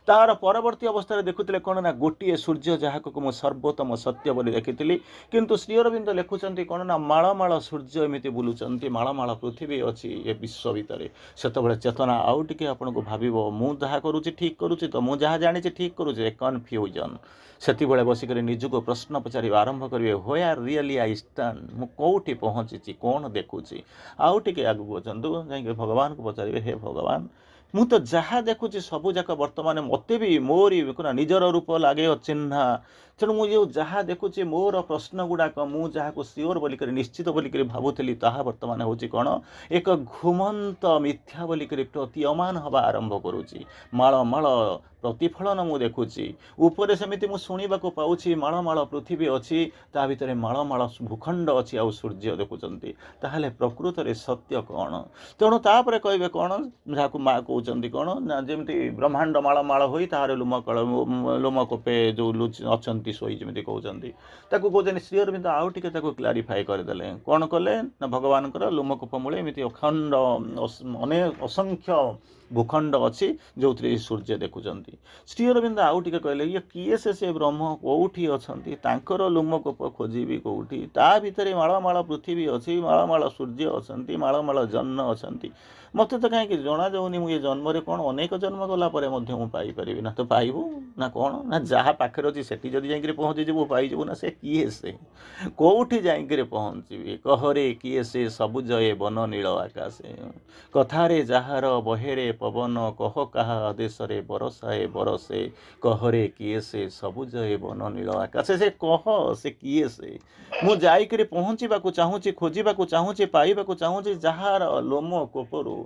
Speaker 1: तार परवर्ती अवस्था देखुले कौन ना गोटे सूर्य जहाँ को मुझे सर्वोत्तम सत्य बोली देखी किंतु श्री अरविंद लिखुंट कौन ना माळ सूर्य एमती बुलूँ माळ पृथ्वी अच्छी ए विश्व भितर से चेतना आउ टिके आपन को भाविबो मु जहाँ करूची ठीक करूची तो मु जहाँ जानी ठीक करूचे कन्फ्यूजन सेति बेले बसिक निजको प्रश्न पचार आरंभ करेंगे व्हेयर रियली आई स्टैंड मु कौटी पहुँची कौन देखुची आउ टिके आगु बचंतु जाइए भगवान को पचारे हे भगवान मु तो जहाँ देखुची सबू जाक वर्तमान मत भी मोरी निजर रूप लगे चिन्ह तेणु मुझे जहाँ देखुची मोर प्रश्न गुड़ाक मु जहाँ को सियोर बोलिक निश्चित बोलिक भावुली ताहा वर्तमान हूँ कौन एक घुमंत मिथ्या बोलिक प्रतीयमान हवा आरंभ करुच्ची माळ प्रतिफलन मु देखुची ऊपर सेमिति मु शुणा पाऊँ माळ पृथ्वी अच्छी ता भितर माळ भूखंड अच्छी आउ सूर्य देखुंट ताहले प्रकृत रे सत्य कौन तेणु तापर कहे कौन जहाँ को କହୁଛନ୍ତି କ'ଣ ନା ଯେମିତି ବ୍ରହ୍ମାଣ୍ଡ ମାଳ ମାଳ ହୋଇ ତାହାର ଲୋମ କୋପେ ଯେଉଁ ଅଛନ୍ତି ଶୋଇ ଯେମିତି କହୁଛନ୍ତି ତାକୁ କହୁଛନ୍ତି ଶ୍ରୀ ଅରବିନ୍ଦ ଆଉ ଟିକେ ତାକୁ କ୍ଲାରିଫାଏ କରିଦେଲେ କ'ଣ କଲେ ନା ଭଗବାନଙ୍କର ଲୋମକୂପ ମୂଳେ ଏମିତି ଅଖଣ୍ଡ ଅସଂଖ୍ୟ ଭୂଖଣ୍ଡ ଅଛି ଯେଉଁଥିରେ ସୂର୍ଯ୍ୟ ଦେଖୁଛନ୍ତି। ଶ୍ରୀ ଅରବିନ୍ଦ ଆଉ ଟିକେ କହିଲେ ଇଏ କିଏ ସେ ବ୍ରହ୍ମ କେଉଁଠି ଅଛନ୍ତି ତାଙ୍କର ଲୋମକୂପ ଖୋଜିବି କେଉଁଠି ତା ଭିତରେ ମାଳ ପୃଥିବୀ ଅଛି ମାଳ ସୂର୍ଯ୍ୟ ଅଛନ୍ତି ମାଳ ଜହ୍ନ ଅଛନ୍ତି ମୋତେ ତ କାହିଁକି ଜଣାଯାଉନି ମୁଁ ଏ ଜନ୍ମରେ କ'ଣ ଅନେକ ଜନ୍ମ ଗଲା ପରେ ମଧ୍ୟ ମୁଁ ପାଇପାରିବି ନା ତ ପାଇବୁ ନା କ'ଣ ନା ଯାହା ପାଖରେ ଅଛି ସେଠି ଯଦି ଯାଇକିରି ପହଞ୍ଚିଯିବୁ ପାଇଯିବୁ ନା ସେ କିଏ ସେ କେଉଁଠି ଯାଇକିରି ପହଞ୍ଚିବି କହରେ କିଏ ସେ ସବୁଜ ଏ ବନ ନୀଳ ଆକାଶେ କଥାରେ ଯାହାର ବହେରେ ପବନ କହ କାହା ଆଦେଶରେ ବରସାଏ ବରସେ କହରେ କିଏ ସେ ସବୁଜ ଏ ବନ ନୀଳ ଆକାଶେ ସେ କହ ସେ କିଏ ସେ ମୁଁ ଯାଇକରି ପହଞ୍ଚିବାକୁ ଚାହୁଁଛି ଖୋଜିବାକୁ ଚାହୁଁଛି ପାଇବାକୁ ଚାହୁଁଛି ଯାହାର ଲୋମ କୋପରୁ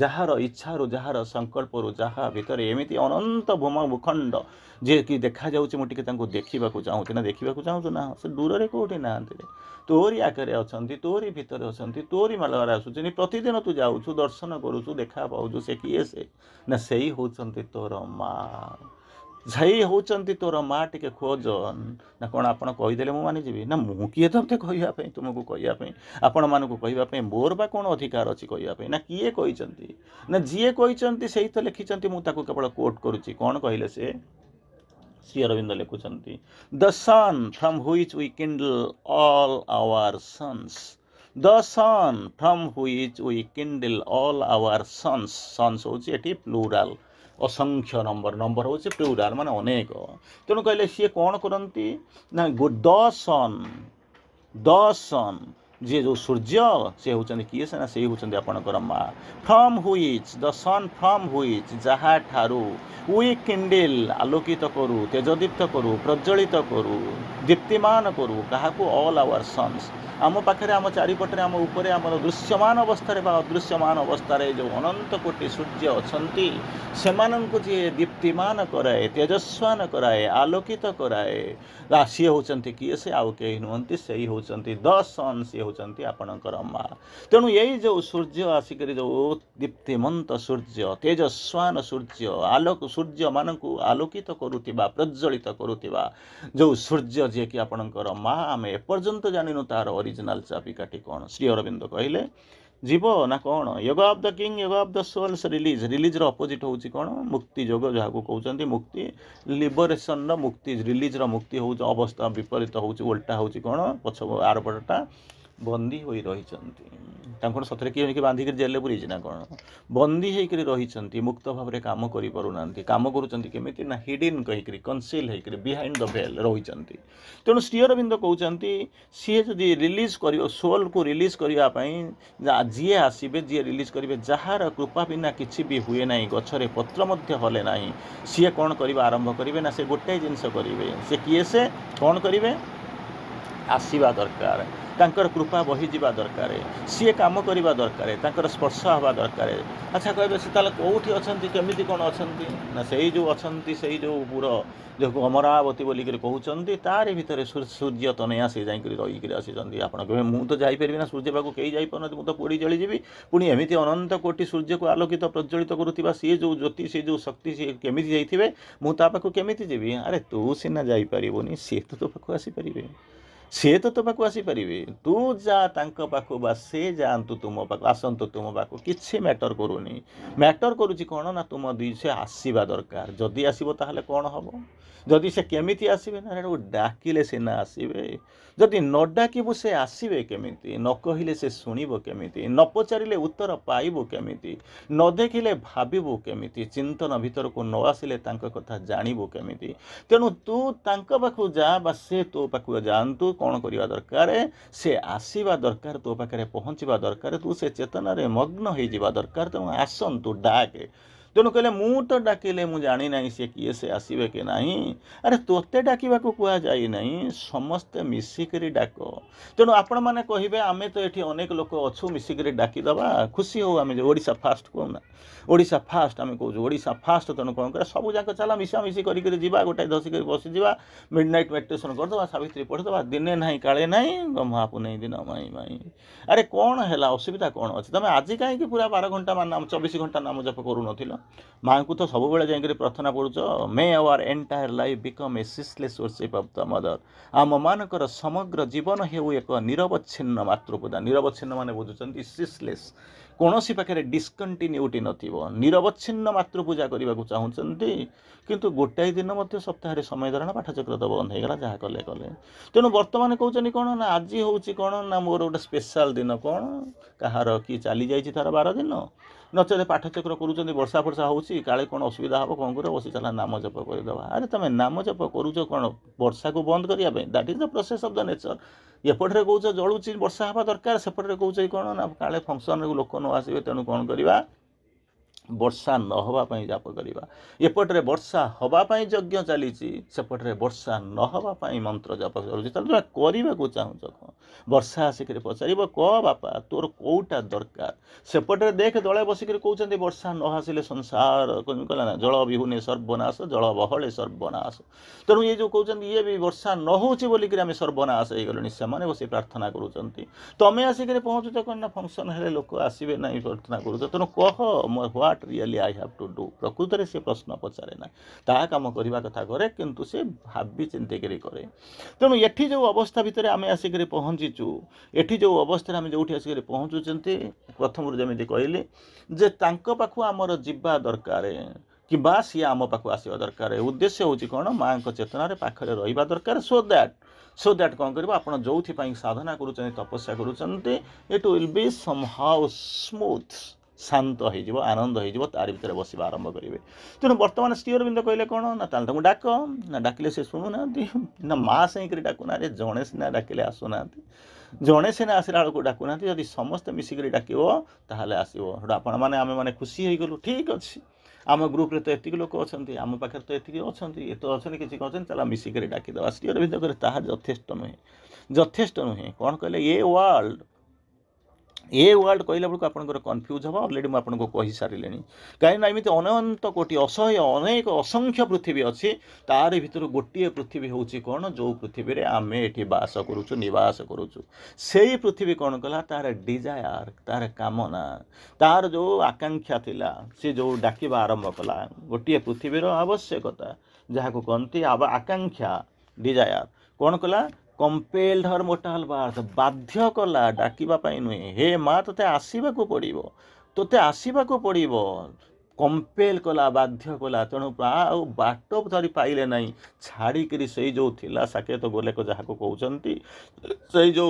Speaker 1: ଯାହାର ଇଚ୍ଛାରୁ ଯାହାର ସଂକଳ୍ପରୁ ଯାହା ଭିତରେ ଏମିତି ଅନନ୍ତ ଭୂଖଣ୍ଡ ଯିଏକି ଦେଖାଯାଉଛି ମୁଁ ଟିକେ ତାଙ୍କୁ ଦେଖିବାକୁ ଚାହୁଁଛି ନା ଦେଖିବାକୁ ଚାହୁଁଛୁ ନା ସେ ଦୂରରେ କେଉଁଠି ନାହାନ୍ତି ତୋରି ଆଗରେ ଅଛନ୍ତି ତୋରି ଭିତରେ ଅଛନ୍ତି ତୋରି ମାଳରେ ଆସୁଛନ୍ତି ପ୍ରତିଦିନ ତୁ ଯାଉଛୁ ଦର୍ଶନ କରୁଛୁ ଦେଖା ପାଉଛୁ ସେ କିଏ ସେ ନା ସେଇ ହେଉଛନ୍ତି ତୋର ମା ସେଇ ହେଉଛନ୍ତି ତୋର ମା ଟିକେ ଖୋଜ ନା କ'ଣ ଆପଣ କହିଦେଲେ ମୁଁ ମାନିଯିବି ନା ମୁଁ କିଏ ତତେ କହିବା ପାଇଁ ତୁମକୁ କହିବା ପାଇଁ ଆପଣମାନଙ୍କୁ କହିବା ପାଇଁ ମୋର ବା କ'ଣ ଅଧିକାର ଅଛି କହିବା ପାଇଁ ନା କିଏ କହିଛନ୍ତି ନା ଯିଏ କହିଛନ୍ତି ସେଇ ତ ଲେଖିଛନ୍ତି ମୁଁ ତାକୁ କେବଳ କୋଟ୍ କରୁଛି କ'ଣ କହିଲେ ସେ ଶ୍ରୀ ଅରବିନ୍ଦ ଲେଖୁଛନ୍ତି the sun from which we kindle all our suns the sun from which we kindle all our suns ହେଉଛି ଏଠି ପ୍ଲୁରାଲ୍ ଅସଂଖ୍ୟ ନମ୍ବର ହେଉଛି ପ୍ଲୁରାଲ୍ ମାନେ ଅନେକ ତେଣୁ କହିଲେ ସିଏ କ'ଣ କରନ୍ତି ନା ଦ ସନ୍ ଯିଏ ଯେଉଁ ସୂର୍ଯ୍ୟ ସେ ହେଉଛନ୍ତି କିଏ ସେ ନା ସେଇ ହେଉଛନ୍ତି ଆପଣଙ୍କର ମା from which the sun from which ଯାହାଠାରୁ ୱି କିଣ୍ଡିଲ୍ ଆଲୋକିତ କରୁ ତେଜଦୀପ୍ତ କରୁ ପ୍ରଜ୍ୱଳିତ କରୁ ଦୀପ୍ତିମାନ କରୁ କାହାକୁ ଅଲ୍ ଆୱାର ସନ୍ସ ଆମ ପାଖରେ ଆମ ଚାରିପଟରେ ଆମ ଉପରେ ଆମର ଦୃଶ୍ୟମାନ ଅବସ୍ଥାରେ ବା ଅଦୃଶ୍ୟମାନ ଅବସ୍ଥାରେ ଯେଉଁ ଅନନ୍ତ କୋଟି ସୂର୍ଯ୍ୟ ଅଛନ୍ତି ସେମାନଙ୍କୁ ଯିଏ ଦୀପ୍ତିମାନ କରାଏ ତେଜସ୍ୱାନ କରାଏ ଆଲୋକିତ କରାଏ ସିଏ ହେଉଛନ୍ତି କିଏ ସେ ଆଉ କେହି ନୁହନ୍ତି ସେଇ ହେଉଛନ୍ତି ଦ ସନ୍ ସିଏ ହେଉଛନ୍ତି ଆପଣଙ୍କର ମା ତେଣୁ ଏଇ ଯେଉଁ ସୂର୍ଯ୍ୟ ଆସିକରି ଯେଉଁ ଦୀପ୍ତିମନ୍ତ ସୂର୍ଯ୍ୟ ତେଜସ୍ୱାନ ସୂର୍ଯ୍ୟମାନଙ୍କୁ ଆଲୋକିତ କରୁଥିବା ପ୍ରଜ୍ୱଳିତ କରୁଥିବା ଯେଉଁ ସୂର୍ଯ୍ୟ ଯିଏକି ଆପଣଙ୍କର ମା ଆମେ ଏପର୍ଯ୍ୟନ୍ତ ଜାଣିନୁ ତାର ଅରିଜିନାଲ ଚାବିକାଠି କ'ଣ ଶ୍ରୀ ଅରବିନ୍ଦ କହିଲେ ଯିବ ନା କ'ଣ yoga of the king yoga of the soul's ରିଲିଜ୍ର ଅପୋଜିଟ୍ ହେଉଛି କ'ଣ ମୁକ୍ତି ଯୋଗ ଯାହାକୁ କହୁଛନ୍ତି ମୁକ୍ତି ଲିବରେସନ୍ର ମୁକ୍ତି ରିଲିଜ୍ର ମୁକ୍ତି ହେଉଛି ଅବସ୍ଥା ବିପରୀତ ହେଉଛି ଓଲଟା ହେଉଛି କ'ଣ ପଛ ଆରପଟଟା ବନ୍ଦୀ ହୋଇ ରହିଛନ୍ତି ତାଙ୍କୁ ସତରେ କିଏ ନେଇକି ବାନ୍ଧିକରି ଜେଲରେ ପୁରେଇଛି ନା କ'ଣ ବନ୍ଦୀ ହେଇକରି ରହିଛନ୍ତି ମୁକ୍ତ ଭାବରେ କାମ କରିପାରୁନାହାନ୍ତି କାମ କରୁଛନ୍ତି କେମିତି ନା ହିଡିନ୍ କହିକରି କନସିଲ୍ ହେଇକରି ବିହାଇଣ୍ଡ ଦ ଭେଲ୍ ରହିଛନ୍ତି ତେଣୁ ଶ୍ରୀ ଅରବିନ୍ଦ କହୁଛନ୍ତି ସିଏ ଯଦି ରିଲିଜ୍ କରିବ ସୋଲ୍କୁ ରିଲିଜ୍ କରିବା ପାଇଁ ଯିଏ ଆସିବେ ଯିଏ ରିଲିଜ୍ କରିବେ ଯାହାର କୃପା ବିନା କିଛି ବି ହୁଏ ନାହିଁ ଗଛରେ ପତ୍ର ମଧ୍ୟ ହଲେ ନାହିଁ ସିଏ କ'ଣ କରିବା ଆରମ୍ଭ କରିବେ ନା ସେ ଗୋଟାଏ ଜିନିଷ କରିବେ ସେ କିଏ ସେ କ'ଣ କରିବେ ଆସିବା ଦରକାର ତାଙ୍କର କୃପା ବହିଯିବା ଦରକାର ସିଏ କାମ କରିବା ଦରକାର ତାଙ୍କର ସ୍ପର୍ଶ ହେବା ଦରକାର ଆଚ୍ଛା କହିବେ ସେ ତାହେଲେ କେଉଁଠି ଅଛନ୍ତି କେମିତି କ'ଣ ଅଛନ୍ତି ନା ସେଇ ଯେଉଁ ଅଛନ୍ତି ସେଇ ଯେଉଁ ପୁର ଯେଉଁ ଅମରାବତୀ ବୋଲିକରି କହୁଛନ୍ତି ତାରି ଭିତରେ ସୂର୍ଯ୍ୟ ତନୟା ସେ ଯାଇକରି ରହିକରି ଆସିଛନ୍ତି ଆପଣ କହିବେ ମୁଁ ତ ଯାଇପାରିବି ନା ସୂର୍ଯ୍ୟ ପାଖକୁ କେହି ଯାଇପାରୁନାହାନ୍ତି ମୁଁ ତ ପୋଡ଼ି ଜଳିଯିବି ପୁଣି ଏମିତି ଅନନ୍ତ କୋଟି ସୂର୍ଯ୍ୟକୁ ଆଲୋକିତ ପ୍ରଜ୍ୱଳିତ କରୁଥିବା ସିଏ ଯେଉଁ ଜ୍ୟୋତି ସିଏ ଯେଉଁ ଶକ୍ତି ସିଏ କେମିତି ଯାଇଥିବେ ମୁଁ ତା ପାଖକୁ କେମିତି ଯିବି ଆରେ ତୁ ସିନା ଯାଇପାରିବୁନି ସିଏ ତ ତୋ ପାଖକୁ ଆସିପାରିବେ ସେ ତ ତୋ ପାଖକୁ ଆସିପାରିବେ ତୁ ଯା ତାଙ୍କ ପାଖକୁ ବା ସେ ଯାଆନ୍ତୁ ତୁମ ପାଖକୁ ଆସନ୍ତୁ ତୁମ ପାଖକୁ କିଛି ମ୍ୟାଟର କରୁନି ମ୍ୟାଟର କରୁଛି କ'ଣ ନା ତୁମ ସେ ଆସିବା ଦରକାର ଯଦି ଆସିବ ତାହେଲେ କ'ଣ ହେବ ଯଦି ସେ କେମିତି ଆସିବେ ନା ଏଟାକୁ ଡାକିଲେ ସିନା ଆସିବେ ଯଦି ନ ଡାକିବୁ ସେ ଆସିବେ କେମିତି ନ କହିଲେ ସେ ଶୁଣିବ କେମିତି ନ ପଚାରିଲେ ଉତ୍ତର ପାଇବୁ କେମିତି ନ ଦେଖିଲେ ଭାବିବୁ କେମିତି ଚିନ୍ତନ ଭିତରକୁ ନ ଆସିଲେ ତାଙ୍କ କଥା ଜାଣିବୁ କେମିତି ତେଣୁ ତୁ ତାଙ୍କ ପାଖକୁ ଯା ବା ସେ ତୋ ପାଖକୁ ଯାଆନ୍ତୁ କ'ଣ କରିବା ଦରକାର ସେ ଆସିବା ଦରକାର ତୋ ପାଖରେ ପହଞ୍ଚିବା ଦରକାର ତୁ ସେ ଚେତନାରେ ମଗ୍ନ ହେଇଯିବା ଦରକାର ତେଣୁ ଆସନ୍ତୁ ଡାକେ तेणु कहले मु तो डाकिले मु जानी ना सी किए से आसवे कि ना। अरे तोते डाकवा कह जाए ना, समस्ते मिसिकी डाक। तेणु आपण मैंने कहे आम तो ये अनेक लोक अच्छु मिसिकी डाकिदवा खुशी हो। आम ओडिशा फास्ट कहना, ओडिशा फास्ट आम कौन ओडिशा फास्ट। तेणु कौन कर सब जाक चला मिसामिशी कर गोटाए धसिक बसी जा, मिडनाइट मेडिटेशन करदे, सावित्री पढ़ीदे, दिने ना काले ना गम्हापु नहीं दिन माई माई। अरे कौन है असुविधा कौन अच्छे? तुम आज कहीं पूरा 12 घंटा 24 घंटा नाम जप करूल? माँ को तो सब जाकर प्रार्थना पढ़ुच, may our entire life become a ceaseless worship of the Mother. आम मानकर समग्र जीवन हेउ एक निरवच्छिन्न मातृपूजा। निरवच्छिन्न माने बुझुचंती सिसलेस, कौन सी पाखे डिस्कंटिन्यूटी नथिबो, निरवच्छिन्न मातृपूजा करने को चाहते, किंतु गोटाए दिन मध्य सप्ताह समय धारणा पाठचक्र तो बंद होगा जहाँ कले कले। तेणु बर्तमान कहते कौन ना आज हूँ कौन ना मोर गोटे स्पेशल दिन, कौन कहार कि चली जाइए तार 12 दिन, नचेत पाठचक्र करुँच, वर्षा फर्षा होची काले कौन असुविधा हम कौन कर बसी चला नाम जप करदे। अरे तुम नाम जप करुच कौन वर्षा को बंद करने? That is the process of the nature. एपटे कौच जलुची वर्षा हवा दरकार, सेपटे कौच कौन ना काले फंक्शन लोक न आसवे, तेणु कौन करवा वर्षा न होगापी जाप करवा। एपटे वर्षा होगापी यज्ञ चली, सेपटे वर्षा न होगापी मंत्र जप करने को चाहूच कौन? वर्षा आसिक पचार कह बापा तोर कौटा दरकार, सेपटे देख दले बसिक कहते वर्षा न आसिले संसार कहला ना जल विहुने सर्वनाश, जल बहले सर्वनाश। तेणु ये जो कहते ये भी वर्षा न होची बोलिक आम सर्वनाश हो गलुनी, से बस प्रार्थना करुँच। तुम आसिक पहुँचुच कौन ना फंक्शन है लोक आसवे ना प्रार्थना करुच। तेणु कह what really I have to do. प्रकृत में सी प्रश्न पचारे ना, ता काम करने कथा करे, किंतु से भावी चिंतिक करे। तेणु ये जो अवस्था भितर आम आसिक पहुँचीचु, ये जो अवस्था आम जो आसिक पहुँचुंट, प्रथम जमी कहली जे तांको पाखु आमर जीवा दरकार कि सी आम पाखु आसवा दरकार। उद्देश्य हूँ कौन? माँ चेतनार पाखरे रहा दरकार, सो दैट कौन कर आप जो साधना करुँच तपस्या करुँच, it will be somehow smooth, शांत हो आनंद हो तार भर बसवा आरंभ करेंगे। तेणु बर्तमान श्री अरविंद कहले कौन ना तुम डाक ना डाकिले से शुणुना ना माँ सही डाकुना। अरे जड़े सीना डाकिले आसुना, जड़े सीना आसला बेलू डाकुना, जब समस्ते मिसिक डाक ताल आसो आपण मैंने आम मैंने खुशी हो गलु। ठीक अच्छे आम ग्रुप रे तो एतिक लोक अच्छा, आम पाखे तो एतिक अच्छा, ये तो अच्छा किसी कहते चला मिसिक डाकिदेवा। श्री अरविंद कहले ताहा यथेष्ट नुहे, यथेष्ट नुहे। कौन कहले ये वर्ल्ड कहला बेलू आपंकर कन्फ्यूज हम अलरेडी मुझे कही सारे कहीं एमती अनंत कोटि असह्य अनेक असंख्य पृथ्वी अच्छी, तार भर गोटे पृथ्वी हूँ कौन जो पृथ्वी रे आम ये बास करुचु निवास करुचु। से पृथ्वी कौन कला तार डिजायर, तार कामना, तार जो आकांक्षा थिला, सी जो डाकिबा आरंभ कला गोटे पृथ्वीर आवश्यकता जहाँ को कहती आकांक्षा डिजायर कौन कला कंपेल्ड हर मोर्टाल बार्थ, बाध्य कला डाकिबा नुहे। हे माँ तोते आसवाक पड़ो, तोते आसवाक पड़ो, कंपेल कला बाध्य कला। तेणु बाट धरी पाइले ना छाड़िकी से जो थिला साकेत गोलेक जहाँ को कहते से जो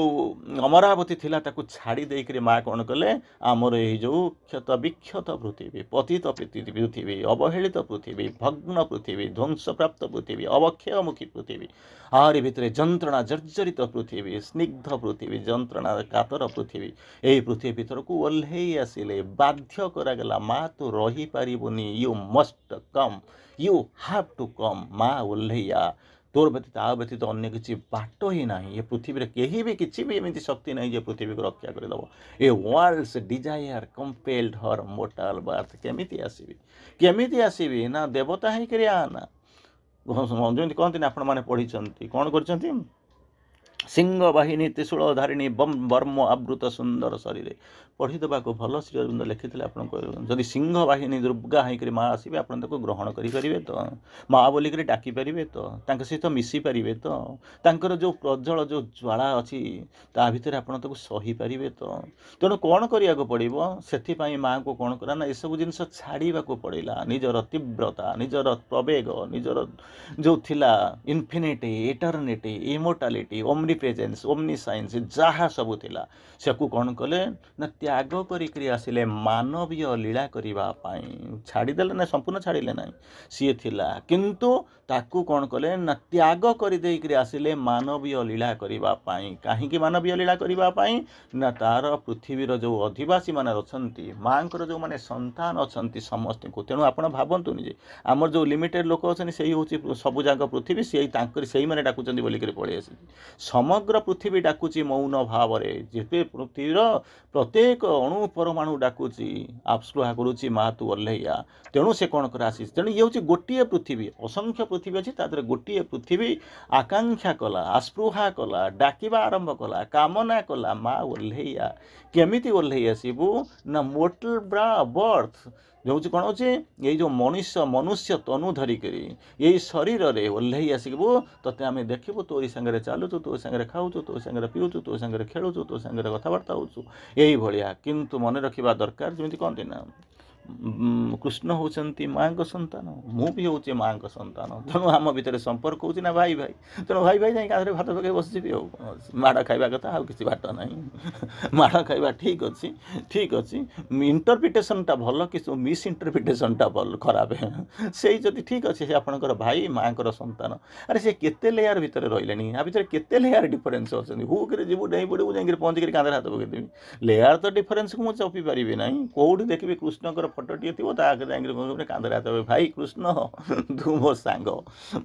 Speaker 1: अमरावती थिला ताकू छाड़ी देकर माँ कौन कले आमर ये जो क्षत विक्षत पृथ्वी, पतित पृथ्वी, अवहेलित पृथ्वी, भग्न पृथ्वी, ध्वंस प्राप्त पृथ्वी, अवक्षयमुखी पृथ्वी, आरि भितर जंत्रणा जर्जरित पृथ्वी, स्निग्ध पृथ्वी, जंत्रणा कातर पृथ्वी, यही पृथ्वी भीतर को ओह्लई आसिले बाध्य करागला माँ तो रही पारिबुनी, you must come, you have to come, माँ ओह्लैया तोर व्यतीत आ व्यतीत अन्य किसी बाट ही ना। ये पृथ्वी कहीं भी किसी भी एमती शक्ति ना जे पृथ्वी को रक्षा करदेव। A world's desire compelled her mortal birth. केमिति आसबि ना देवता ही क्रिया ना जमी कहते आपण मैंने पढ़ी कौन कर सिंह बाहिनी त्रिशूल धारिणी बर्म आवृत सुंदर शरीर पढ़ीदेवा को भल। श्री अरविंद लिखिते आपड़ी सिंह बाहिनी दुर्गा होकर माँ आसवे आप ग्रहण करेंगे तो माँ बोलिक डाकी पारे तो सहित मिसी पारे तो तांकर जो प्रज्वल जो ज्वाला अच्छी ता भितर आपड़ सही पारे तो। तेणु कौन करिया को पड़ो से माँ को कौन करा ना ये सब जिन छाड़ा पड़ेगा निजर तीव्रता निजर प्रवेग निजर जो थिला इन्फिनिटी इटर्निटी इमोर्टालिटी प्रेजेन्स ओमनिसाइन्स जहाँ सबू थिला सेकु कौन कले ना त्याग करी आसिले मानवीय लीला करने छाड़देले ना संपूर्ण छाड़िले ना सी थिला किंतु ताकू कौन कले ना त्याग कर आसिले मानवीय लीला करने कहीं मानवीय लीला करने ना तार पृथ्वीर जो अधिवासी मान अच्छा माँ जो मैंने संतान अच्छा समस्त को तेणु आप भावतु निजे आमर जो लिमिटेड लोक अच्छा से हूँ सबुजाक पृथ्वी से मैंने डाकुं बोलिक पलि आसी समग्र पृथ्वी डाकुची मौन भाव जे पृथ्वीर प्रत्येक अणु परमाणु डाकुची आप्सुहा करुच्ची माँ तू ओह्लैया तेणु से कौन कर आसी तेणु ये हूँ गोटे पृथ्वी असंख्य पृथ्वी अच्छी तादर गोटे पृथ्वी आकांक्षा कला आस्पृहा कला डाकिबा आरंभ कला कामना कला माँ ओह्लैया केमिति ओह्लै आसबू ना मोर्टल बर्थ जो कौन अच्छे ये जो मनुष्य तनु धरिक यही शरीर रे ओह्लै आसबू तोते आम देखू तोरी सागर चलुचु तो सागर खाऊचु तो सागर पीऊचु तो सागर खेलुचु तो सागर कथबार्ता होचु यही भाया किंतु मन रखा दरकार जमी कहते ना कृष्ण होती माँ को संतान मु भी हूँ माँ को संतान तेणु आम भितर संपर्क हो ना भाई भाई तेणु भाई भाई जाए कादे भात पकड़ बसजी माड़ खाଇବା कथा आउ किसी बाट ना माड़ खाଇବା ठीक अच्छी इंटरप्रिटेशनटा भल कि मिस इंटरप्रिटेशनटा भल खराब से जब ठीक अच्छे से आपंकर भाई माँ को संतान अरे से केते लेयर भितर रही या भितर केते लेयर डिफरेन्स अच्छे हुक्रे जीव नहीं पड़ू जाए पहुँचिक कांदे हाथ पकईदेवी लेयर तो डिफरेन्स को मुझे चपी पारि ना कौटी देखिए कृष्णकर फटोटे थी आगे जाए कांदे हाथ भाई कृष्ण तू मो सांग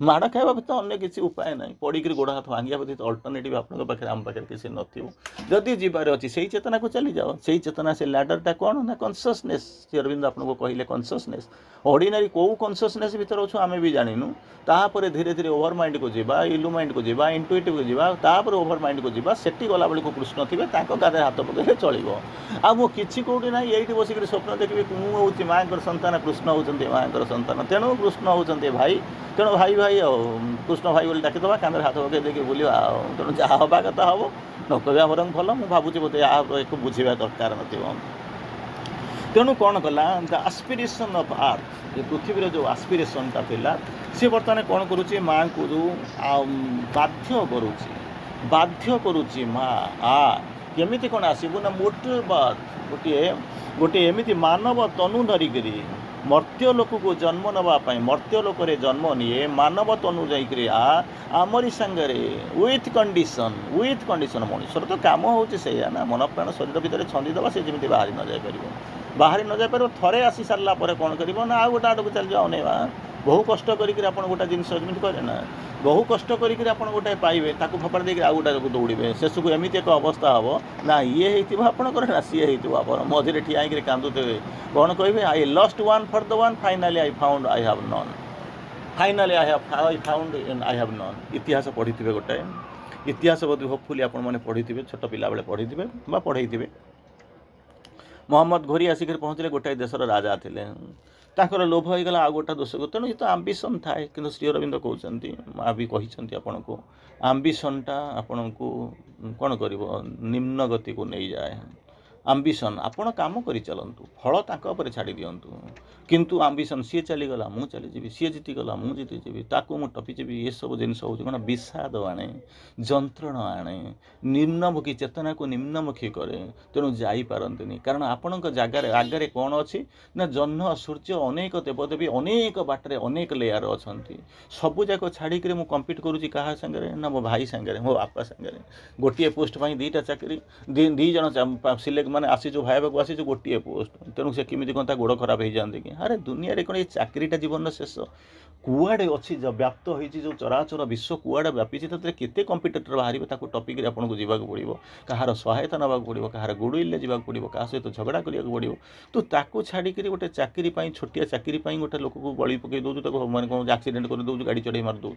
Speaker 1: माड़ खावा तो अन्य किसी उपाय ना पड़िक गोड़ हाथ भांगा व्यतीत अल्टरनेटिव आपके पाखे आम पाखे किसी नदी जीवार अच्छी से चेतना को चली जाओ से चेतना से लैडरटा कौन ना कन्सियसनेस श्री अरविंद आपको कहले कन्सियसनेस ऑर्डिनरी कौ कन्सियसनेस भीतर अच्छु आम भी जानू तापर धीरे धीरे ओवर माइंड को जीवा इलू माइंड को जीवा इंटुइटिव को जीवा तापर ओवर माइंड को जीवा सेठी गला बेलू कृष्ण थे गादे हाथ पकड़े चलो आ मु कि कौटी ना ये बसिक स्वप्न देखिए हूँ माँ संतान कृष्ण होती माँ संतान तेणु कृष्ण होती भाई तेणु भाई भाई कृष्ण भाई बोली डाकिदे कांदे हाथ पकड़ देखिए बुलवा तेणु जहाँ हवा कथा हम न कहवा बर भल मुझे भावुँ बोधे एक बुझा दरकार न तेणु कौन कला द आस्पिरेसन ऑफ अर्थ ये पृथ्वी जो आस्पिरेसनटा था सी बर्तमान कौन करुच्ची माँ को जो बाध्य करुच्ची माँ केमिति कौन आसबू ना मोर्टल बर्थ गोटे एमती मानव तनु धरिक मर्त्य लोक को जन्म नापी मर्त्य लोक जन्म निए मानव तनु जाइए आमरी सांगे विथ कंडीशन मनुष्यर तो कम होती ना मन प्राण शरीर भितर छंदीदे से जमी बाहरी न जापर बाहरी न जापर थे आसी सारा कौन कर ना गोटे आड़ को चल जाओ अनेवा बहु कष्ट कर गोटे जिन जमी कहे ना बहु कष्ट कर गोटे पाइबे ताकू फपाड़ देकर आउ गोटे दौड़े शेष को एमती एक अवस्था हम ना ये होकर ना सी हो मझे ठिया कांदुवे कौन कहे आई lust one for the one finally I found I have non finally I found I have non इतिहास पढ़ी थे गोटे इतिहास बोध होपफुली आपण मैंने पढ़ी थे छोट पिला बेले पढ़ी थे पढ़े थे मोहम्मद घोरी आसिक पहुँचले गोटाए देशर राजा थे ताकर लोभ होगला आ गोटा दोष को तेणु ये तो आम्बिशन थाए कि श्री अरविंद कहते माँ भी कहते आपण को आम्बिशनटा आपण को कौन कर निम्न गति को नहीं जाए आम्बिशन आपण काम कर चलतु फल ताक छाड़ी दिंतु किंतु आम्बिशन सी चलीगला मु चलीजी सी जीतीगला मु जीतीजी ताकू मु टपीजी ये सब जिन हूँ कौन विषाद आने जंत्रण आने निम्नमुखी चेतना को निम्नमुखी करे तेणु जापारती कारण आपण जगार आगे कौन अच्छी ना जह्न सूर्य अनेक देवदेवी अनेक बाटर अनेक लेयर अच्छा सबूक छाड़िक कंपिट करुँची क्या सागर ना मो भाई सागर मो बापा सागर गोटे पोस्ट पर दीटा चाकरी दी जन सिलेक्ट मैंने आसीचु भाईबाक आसीचु गोटे पोस्ट तेणु से किमी कौन गोड़ खराब हो जाती कि अरे दुनिया रे कौन ये चाकरीटा जीवन शेष कुआड़े अच्छी व्याप्त हो जो चराचर विश्व कुआड़े व्यापी केते कंपिटेटर बाहर टपिक आपको जावाक पड़ो कहार सहायता नाक पड़ो कहार गुडविल जावाक पड़ो क्या सहित झगड़ा करा पड़ो तो ताकू छाड़ी गोटे चाकरी छोटिया चाकरी गोटे लोक को बड़ी पकई दौ मैंने कौन एक्सीडेंट कर दौ गाड़ी चढ़े मार दौ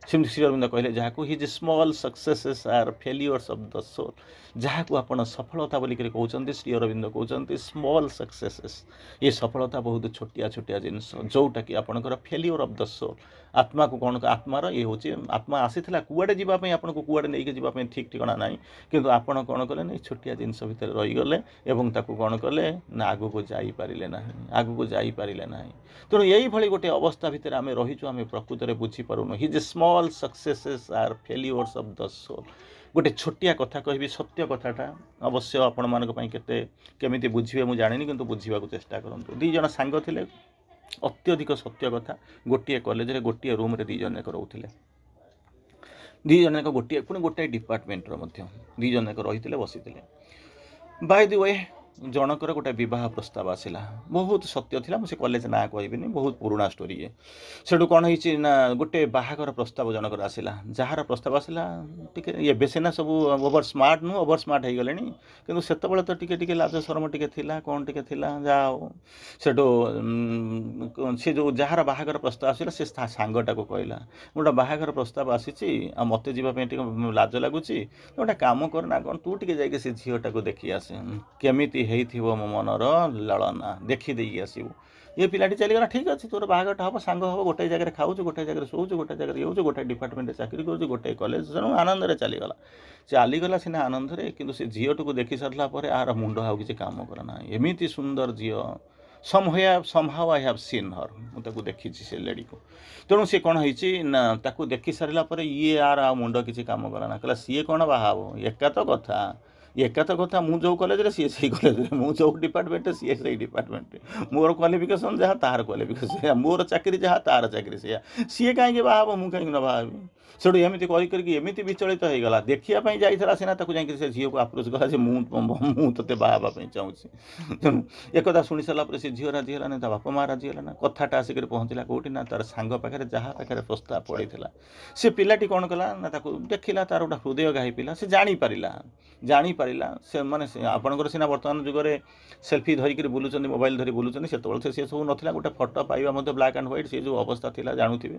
Speaker 1: सेमती श्री अरविंद कहले जहाँ को his small successes or failures of the soul जहाँ को आप सफलता बोलिक कहते श्री अरविंद कहते स्मॉल सक्सेसेस ये सफलता बहुत छोटिया छोटिया जिनस जोटा कि आपंकर फेल्यूर ऑफ द सोल आत्मा को कौन आत्मार ये हूँ आत्मा आसीला कुआडे जावाई आपको कुआडे नहीं जावाई ठीक ठिकाना ना किंतु आपण कौन कले ना छोटिया जिनस भितर रहीगले और ताकू कौन कले ना आगू को जापारे ना आगू को जापारे ना तेणु यही गोटे अवस्था भितर आम रहीचु आम प्रकृत में बुझीपारूनु his small successes or failures of the soul गोटे छोटिया कथा कहि सत्य कथाटा अवश्य आपण मानी केमी बुझे मुझे जानी कि बुझा चेष्टा करूँ दी जन सांग थे अत्यधिक सत्य कथा गोटे कॉलेज रे गोटे रूम रे दी जन रोते दी जन गोटे पुणी गोटे डिपार्टमेंट दी जन रही बसी बाय द वे जनकर गोटे बह प्रस्ताव आसला बहुत सत्य थिला मुझे कॉलेज ना कहबिनी बहुत पुराना स्टोरी है सेठू कौन होती ना गोटे बाहागर प्रस्ताव जनकर आसला जार प्रस्ताव आसला टे सीना सब ओवर स्मार्ट नु ओवर स्मार्ट हो गले कि से तो टे लाज शरम टे कौन टे जाओ सेठू सी जो जार बाहागर प्रस्ताव आसला से सांगटा को कहला गोटे बाहागर प्रस्ताव आसी मत जावाई लाज लगुच गोटे कम करना कौन तू टे जा से झीटा को देखी आसे केमी मो मनर ललना देखीदे आसबू ये पिलाटी चलीगला ठीक अच्छे तोर बाहागरटा हम सांग हम गोटे जगह खाऊ गोटे जगह शोच गोटे जगह ये गोटे डिपार्टमेंट चाकरी कर गोटे कॉलेज आनंद चलीगला चलीगला सीना आनंद कि से झीट को देखी सारापर आर मुंड आउ कि कम करना एमती सुंदर झी समहाउ आई हैव सीन हर मुझे देखी से लेडी को तेणु सी कौन हो देखी सारापर ये आर आ मुंड किसी कम करना कहला सी कौन बाहा एका तो कथा एका तो कथा मु जो कॉलेज रे सी से कॉलेज रे मु जो डिपार्टमेंट सी से डिपार्टमेंट मोर क्वालिफिकेशन जहाँ तार क्वालिफिकेशन मोर चाकरी जहाँ तार चाकरी सी कहीं बाहा मु कहीं न बाहबी सेठू एमती करके विचलित हो गला देखापी जाइला सीना जाकि से झील को आप्रोच कला मुझे बाहापी चाहूँगी तेणु एक शुणी सारापर से झील राजी है ना बापा माँ राजी है ना कथाटा आसिक पहुँचला कौटी ना तार सांग पाखे जहाँ पाखे प्रस्ताव पड़ी से पिलाटी कौन कला ना देखला तार गोटे हृदय घाई पिला से जानीपारा से माने आपणकर सीना बर्तमान जुगे सेल्फी धरिक बुलूँ मोबाइल धरी बुलूँ से सब नाला गोटे फटो पाइबा ब्लैक एंड व्हाइट से जो अवस्था थी जानूे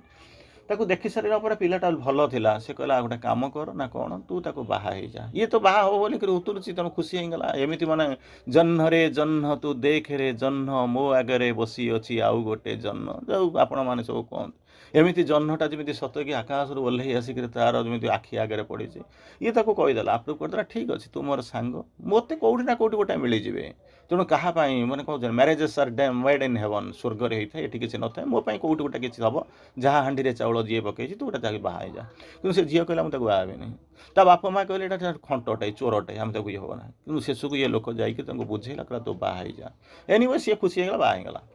Speaker 1: ताकू देखी सारा पर पिलाटा भल था से कहला गोटे काम कर ना कौन तू ताकू बाहा हो जा ये तो बाहा हो बोलिक उतरुची तेणु खुशी होगला एमती माने जह्न रे जह्न तू देख रे जह्न मो आगे बसी अच्छी आउ गोटे जह्न जो आपण मैंने सब कहते एमती जह्नटा जमी सत कि आकाश ओह्ल आसिक तार जमी आखि आगे पड़ी ये ताको कहीदेला आप्रूव करदेला ठीक अच्छे तू मोर सांग मत कौटी ना कौटी गोटे मिलଯିवे तेणु कहाँपाई मैंने कौन marriages are made in heaven स्वर्ग में होता है ये किसी न था मोपाई कौटी गोटे किसी हम जहाँ हाँडी चाउल जी पकई तू गोटे जाके बाहा जा कि से झील कहला मुझे बाहाबी नहीं ता बापा माँ कहले यहाँ खंटटे चोरटे आम ताको ये होना कि शेष को ये लोक जाकि बुझेला कहला तू बाहा जा एनीवे सी खुशी होगा बाहा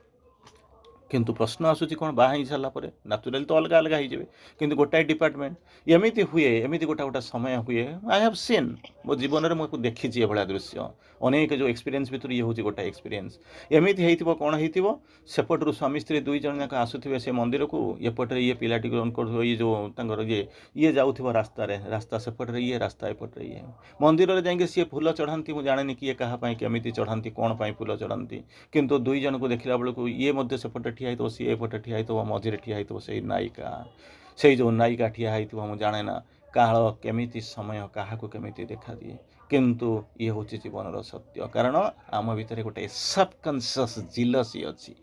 Speaker 1: किंतु प्रश्न आसूची कौन बाहा सारापर नाचुराली तो अलग अलग हो किंतु गोटाए डिपार्टमेंट एमती हुए एमती गोटा गोटा समय हुए आई हैव सीन मो जीवन में मुझे देखी ये भाया दृश्य अनेक जो एक्सपीरियंस भर ये हूँ गोटे एक्सपीरियंस एमती हो कौन होपटू स्वामी स्त्री दुई जन जाक आसुवे से मंदिर को एपटे ये पिलाटी ये जो ये जाऊँ रास्ता सेपटे ये रास्ता एपटे ये मंदिर में जाकि सी फूल चढ़ाती मुझे जाने किए कहाँपाई केमी चढ़ाती कौन पाई फूल चढ़ाती किंतु दुई जन को देखला बेलू ये सेपटे ठिया हो सी एपटे ठिया हो मझे ठिया हो से नायिका से जो नायिका ठिया हो मुझे जाने ना काल केमिति समय क्या केमिति देखा दिए किंतु ये हूँ जीवन सत्य कारण आम भितर गोटे सबकनसीयस जिलसी अच्छी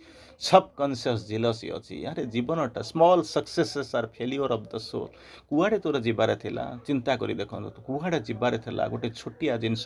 Speaker 1: सबकनसीयस जिलसी अच्छी यार जीवनटा small successes or failure of the soul कुआड़े तोर जीवार थिला चिंता करी देखो कुआड़े जीवार थिला गोटे छोटिया जिनस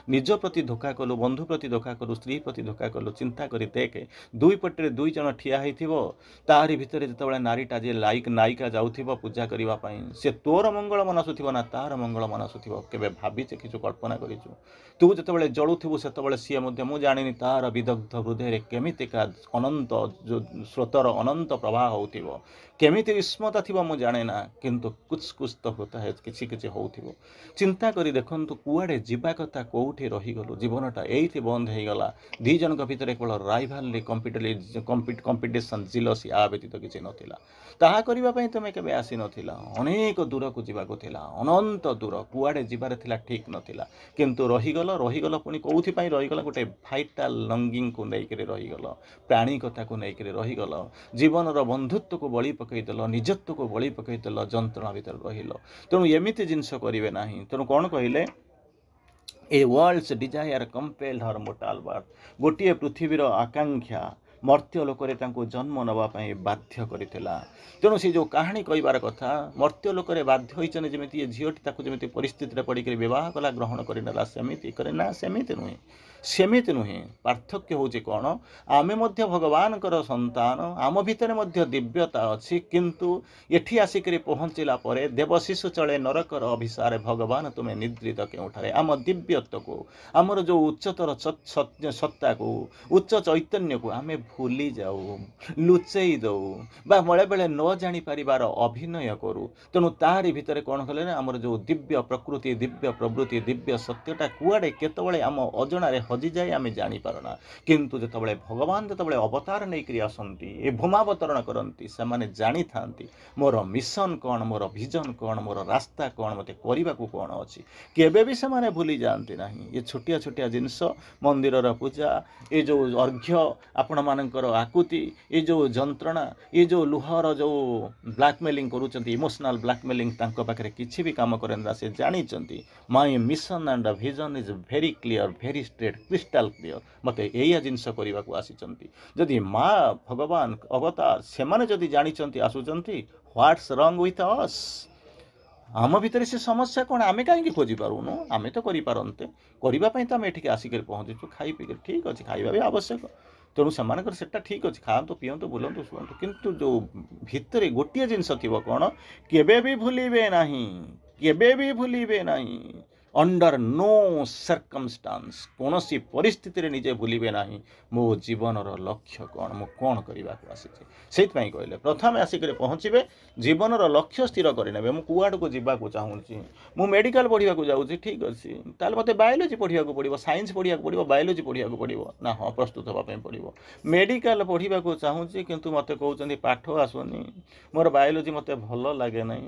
Speaker 1: निज प्रति धोखा कलु बंधु प्रति धोखा कलु स्त्री प्रति धोखा कलु चिंता करी देखे दुई पटे दुई जन ठिया होइथिबो तारि भितर जेतेबेले नारीटा जे लाइक नायिका जाउथिबो पूजा करिवा पई से तोर मंगल मनासुथिबो ना तार मंगल मनासुथिबो केबे भाबिचे किछु कल्पना करिछु तू जेतेबेले जळुथिबो सेतेबेले सिए मध्ये मु जानिनी तार विदग्ध हृदय केमितिका अनंत जो स्रोतर अनंत प्रवाह होथिबो केमिति विस्मता थिबो मु जाने ना किंतु कुछ तो होता है किछि किछि होथिबो चिंता करी देखंतु कुआडे जीवा कथा कोउठी रही गलो जीवनटा एइथि बंद हे गला दी जन के भीतर केवल राइवलरी कंपटीशन जिलसी आ व्यतीत किछि नथिला ताहा करिवा पई तमे केबे आसी नथिला अनेक दूर को जीवा को थिला अनंत दूर कुआडे जीवार थिला ठीक नथिला किंतु रही गलो पुनी कोउथि पई रही गला गोटे भाइटाल लंगिंग को नेइकरे रही गलो प्राणी कथा को नेइकरे रही गलो जीवन रो बंधुत्व को बळी पकईदेल निजत्व को बळी पकईदेल जंत्रणा भितर रहिल तेणु एमिति जिनस करिवे नाही तेणु कौन कहले a world's desire compelled her mortal birth गोटे पृथ्वीर आकांक्षा मर्त्य लोकरे तांको जन्म नवा पई बाध्य करिथिला तेणु से जो कहानी कहबार कथा मर्त्य लोकरे बाध्य होइछन जेमिति ए झियोटी ताको जेमिति परिस्थिति रे पड़ी के विवाह कला ग्रहण करिनला सेमिति करे ना सेमिति नुहे पार्थक्य होचे कोन आमे मध्य भगवान कर संतान आम भितर मध्य दिव्यता अछि किंतु एठी आसिकरी पहुँचला परे देवशिशु चले नरकर अभिसारे भगवान तुम्हें निद्रित केउठारे आम दिव्यत्व को आमर जो उच्चतर सत्ता को उच्च चैतन्य को आमे भूली जाऊ लुचेई दऊ बा बेले बेले न जानी परिवार अभिनय करू तेणु तारी भितर कौन कले आमर जो दिव्य प्रकृति दिव्य प्रवृत्ति दिव्य सत्यटा कुआडे केतबळे आम अजणारे हजि जाए आमे जानी पारना किंतु जेतबळे भगवान जेतबळे अवतार नै करी आसंती ए भूमावतरण करंती से माने जानी थांती मोर मिशन कौन मोर विजन कौन मोर रास्ता कौन मते करबा को कौन अछि केबे भी से माने भूली जानती नाही ये छोटिया छोटिया जिंस मंदिरर पूजा ये जो अर्घ्य आपण मानकर आकुति ये जो जंत्रणा ये जो लुहर जो ब्लैकमेलिंग करूचंती इमोशनल ब्लैकमेलिंग तांको पाखरे किछि भी काम करेंदा से जानिचंती my mission and vision is very clear very straight crystal clear मते एया जिंस करबा को आसीचंती जदि माँ भगवान अवतार से माने जदि जानिचंती आसुचंती व्हाट्स रॉन्ग विथ अस आम भितर से समस्या कौन आमे कहीं खोजी पारूनु आमे तो करि पारंते करबा पई तो आमे एठिके आसिकर पहुँचीचु खाई पी ठीक अच्छे खाଇବା भी आवश्यक तेणु से ठीक अच्छे खातु पीयंतु बुलंतु शुअंतु किंतु जो भितर गोटे जिनस थी कौन केबे भी भूलिबे नहीं केबे भी भूलिबे नहीं अंडर नो सर्कमस्टांस कौन सी परिस्थिति रे निजे भूलिबे नहीं मो जीवनर लक्ष्य कौन मु कौन करबा को आसीछि सेइतपई कहले प्रथम आसिक पहुँचे जीवनर लक्ष्य स्थिर करने मु कुआड़ को जीवा को चाहूँगी मु मेडिकल पढ़ा को जाऊँगी ठीक अच्छे ताल मते बायोलॉजी पढ़ा को पड़ो साइंस पढ़ा को पड़ो बायोलॉजी पढ़ा को पड़ो ना हाँ प्रस्तुत होगापी पड़ो मेडिकल पढ़ा को चाहूँगी किंतु मत कहते पाठ आसुनी मोर बायोलॉजी मत भल लगे ना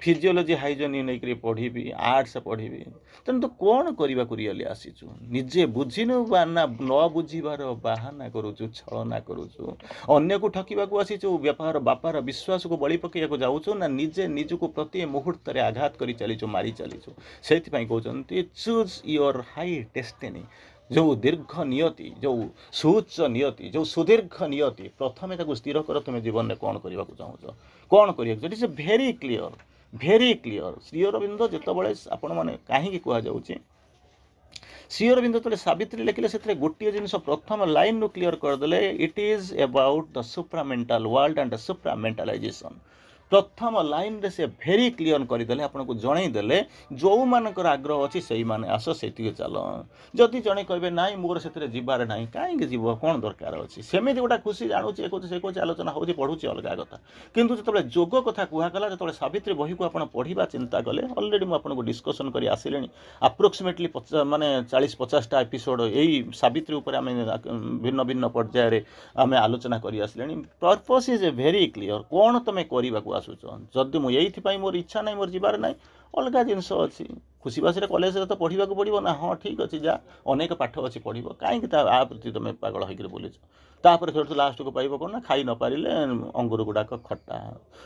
Speaker 1: फिजियोलॉजी हाइजीन नहीं पढ़ी आर्ट्स पढ़ी तेणु तो कौन करने को रियली आसीचु निजे बुझीनु बा ना न बुझीबार बाहाना करुचु छलना करुचु अन्य को ठकिबा को आसीचु व्यापार बापार विश्वास को बलि पकैया को जाऊचु ना निजे निजको प्रति मुहूर्त रे आघात करी चलीचु मारी चलीचु सेति पई कहउचंती चूज योर हाई डेस्टिनी जो दीर्घ नियति जो सुउच्च नियति जो सुदीर्घ नियति प्रथमे ताको स्थिर कर तुम जीवन में कौन करने को चाहूच कौन कर it's very clear Sri Aurobindo जितेबाला आपण मैंने कहीं कहुचे श्री अरविंद जो सावित्री लिखिले से गोटे जिन प्रथम लाइन रू क्लीयर करदे it is about the supramental world and the supramentalization प्रथम लाइन रे से भेरी क्लीयर करदे आपको जनईदे जो मानकर आग्रह अच्छी से मैंने आस से चल जदि जड़े कहे ना मोर से जीवार ना कहीं जीव कौन दरकार अच्छी सेमती गोटा खुशी जानूची से कौन आलोचना हो पढ़ुची अलग कथा किंतु जो जोग कथा कहला जो सावित्री बही को आप पढ़ा चिंता कले अलरेडी मुझे डिस्कसन कर आसिले आप्रोक्सीमेटली माने 40-50टा एपिसोड यही सावित्री उपर आम भिन्न भिन्न पर्यायर आम आलोचना कर आसिले purpose is a very clear कौन तुम करने आसुच जदि मुझे मोर इच्छा ना मोर जीवार ना अलग जिनस अच्छी खुशी बासी कॉलेज तो पढ़ा पड़ो ना हाँ ठीक अच्छे जा अनेक पाठ अच्छी पढ़ कहीं प्रति तुम पागल होकर बुलूच तापर फिर लास्ट को पाइब कौन ना खाई न पारे अंगूर गुड़ाक खट्टा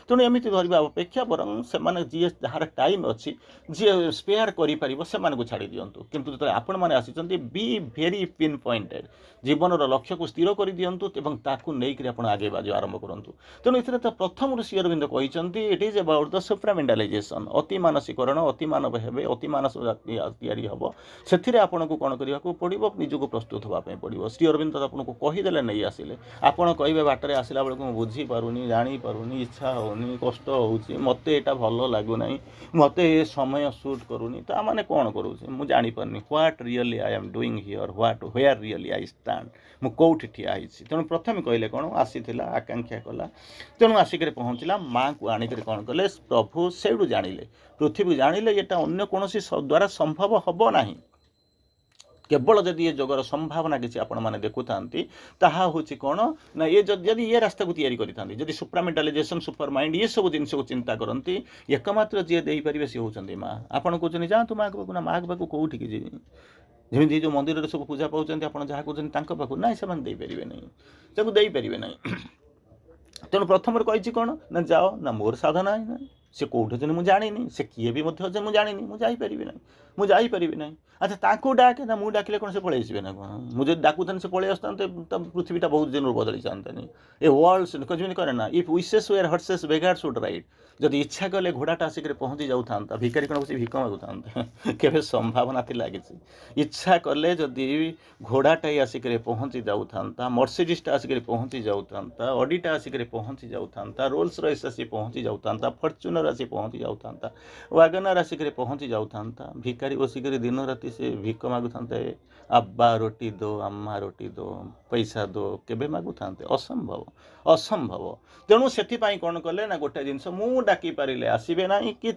Speaker 1: तेणु एमती धरवा अपेक्षा बरं से जी जार टाइम अच्छी जी स्पेयर कर छाड़ी दिंतु किंतु जो आपण मैंने आसी बी भेरी पिन पॉइंटेड जीवनर लक्ष्य को स्थिर कर दिंतु ताकू नहीं आप आगे बाजू आरंभ करूँ तेणु ये तो प्रथम श्री अरविंद कहते इट इज अबाउट द सुप्रामेंटालाइजेशन अति मानसिकरण अति मानव हे अति मानस तैयारी हम से आपन को कौन करने को पड़ो निजक प्रस्तुत होगापी पड़ो श्री अरविंद आपको कहीदेले नहीं आसिले आपड़ कहे बाटर आसला बेलू मुझे बुझीपारूनी जानीपारूनी इच्छा होनी कष्ट होची मत यहाँ भल लगुना मत ये समय सुट करूनी तो मैंने कौन करूँ मुझे जापारे what really I am doing here what where really I stand मुझे ठिया तेणु प्रथम कहले कौन आसी आकांक्षा कला तेणु आसिक पहुँचला माँ को आणिक कौन कले प्रभु से जानिले पृथ्वी जानिले ये अन्य कौन द्वारा संभव हम ना केवल जदि ये जगर संभावना किसी आपण मैंने देखु ताहा होची कौन ना ये जदि ये रास्ता को तैयारी करी जदि सुप्रामेंटालाइजेशन सुपर माइंड ये सब जिन को चिंता करती एकमात्र जी देपारे सी होती माँ आपड़ कहते जातु माँ पाक ना माँ पाक कौटिक जी जमी जो मंदिर में सब पूजा पाँच आप जहाँ कहते पाक ना से देपारे नहीं देपारे ना तेणु प्रथम कही कौन ना जाओ ना मोर साधना है ना से कौट मुझे जानी से किए भी मुझे जानी मुझे जापरि ना मुझे अच्छा ताकू डाके ना मुझे डाकिले कौन से पलि आसबे ना कौन मुझे डाकुन से पलि आसता तब पृथ्वीटा बहुत दिन बदली जाता ए वर्ल्ड कहीं करे ना if wishes were horses beggar should ride जदि इच्छा कले घोड़ाटा आसिक पहुँची जाता भिकारी कौन बस भिक मागुता केवे संभावना थी लगी इच्छा कले जदि घोड़ाटा आसिक पहुँची जाता मर्सिडीजटा आसिक पहुँची जाता ऑडीटा आसिक पहुँची जाता रोल्स रॉयस आसी पहुँची जाता फॉर्च्यूनर आसी पहुँची जाता वैगनर आसिक पहुँची जाता भिकारी बसिक दिन राति से भिक मागुता अब्बा रोटी दो अम्मा रोटी दो पैसा दो केबे मागुता असंभव असंभव तेणु से कौन कले ना गोटे जिनस मु डाकी पारे आसबे ना कि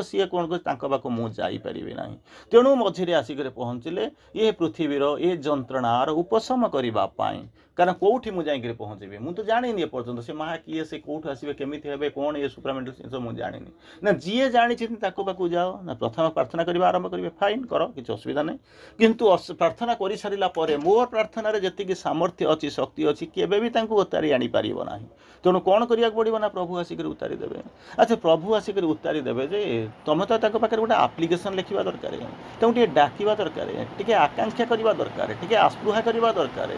Speaker 1: सी कौन कर पाक मुझे जापरि ना तेणु मझे आसिक पहुँचले ये पृथ्वीर ये जंत्रणार उपशम करने कारण कौटी मुझे जाकर पहुँचे मुझे तो जानी एपर्तंत से माँ किए से कौटू आसवे केमी हे कौन ये सुप्रामेंटल जिन मुझे जानी ना जी जानी पाक जाओ ना प्रथम प्रार्थना करने आरंभ करेंगे फाइन कर किसी असुविधा नहीं किंतु प्रार्थना कर सारा मोर प्रार्थना जी सामर्थ्य अच्छी शक्ति अच्छी केवे भी उतारी आनी पार ना तेणु कौन करने पड़ो ना प्रभु आसिक उतारी देवे अच्छा प्रभु आसिक उतारी देवे जे तुम तो पाखे गोटे आप्लिकेसन लिखा दरकार तुमको डाकवा दरकार टे आकांक्षा करवा दरकार टे आस्पृहा करवा दरकार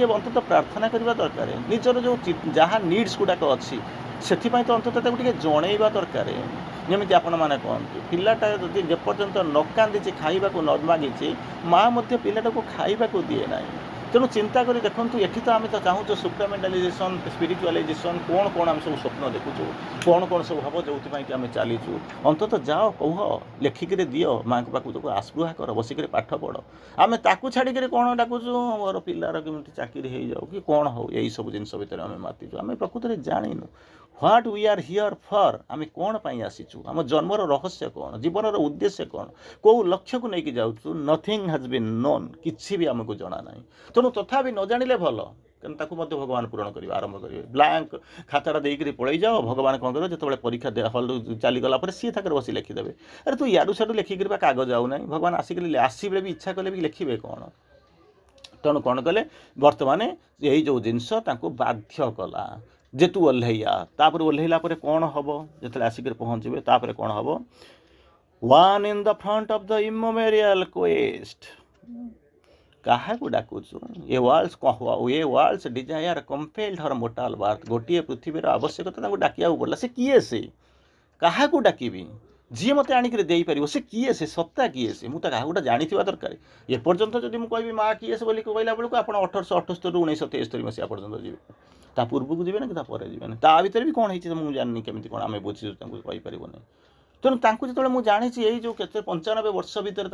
Speaker 1: अंततः प्रार्थना करवा दरकार निजर जो जहाँ नीड्स गुड़ाक अच्छी से तो अंततः जनइबा दरकार जमी आपण मैंने कहते पिलाटा जब जेपर्यंत न कांदी खाइबा न मागी माँ पिलाटा को खाइबा दिए ना तेणु चिंता करी देखूँ ये तो आम तो चाहूँ सुप्रामेंटालाइजेशन स्पिरिचुअलाइजेशन कौन कौन आम सब स्वप्न देखुचु कौन कौन सब हम जो कि आम चलीचु अंततः जाओ कह लेखिक दियो माँ को पाक आस्पृहा कर बसिक पाठ पढ़ आम ताकू छाड़ी कौन डाकुचु मोर पिलार केमती चाकरी हो जाऊ कि कौन हो यही सब जिन भितर आम मातिचु आम प्रकृत में जाणीनु what we are here for आम कौन पाई आसीचु आम जन्मर रहस्य कौन जीवनर उद्देश्य कौन कौ लक्ष्य को लेकिन जाऊँ नथिंग हैज बीन नोन किसी भी आमको जना ना तेणु तथा भी न जानिले भल कि भगवान पूरण करेंगे आरंभ करेंगे ब्लांक खाताटा देकर पलि जाओ भगवान कौन करेंगे जो परीक्षा हल चलीगला सी था बस लिखिदेवे अरे तू यारू सारू लिखिक कागज आउ ना भगवान आसिक आसवे भी इच्छा कले भी लिखे कौन तेणु कौन कले बर्तमान यही जो जिनस बाध्य कला जे तू ओह्लैया तापर ओह्लैला कौन हम जो आसिक पहुँचे तापर कौन हम one in the front of the immemorial quest क्या डाकुचु a world's desire compelled her mortal birth गोटे पृथ्वीर आवश्यकता डाकिया पड़ा से किए से क्या डाकबी जी मत आणिक देपर से किए से सत्ता किए से मुझे क्या गोटे जानी दरकार एपर्यंत जब मुझे कह माँ किए से बोली कहला बेलू आप 1878 1973 मसीहा पर्यटन जी ता पूर्व को जी ना कि जी ता भर भी कौन है मुझे जानी केमी कौन आम बुझी कहीपर तेणु जो मुझे जानी यही जो 95 वर्ष भितर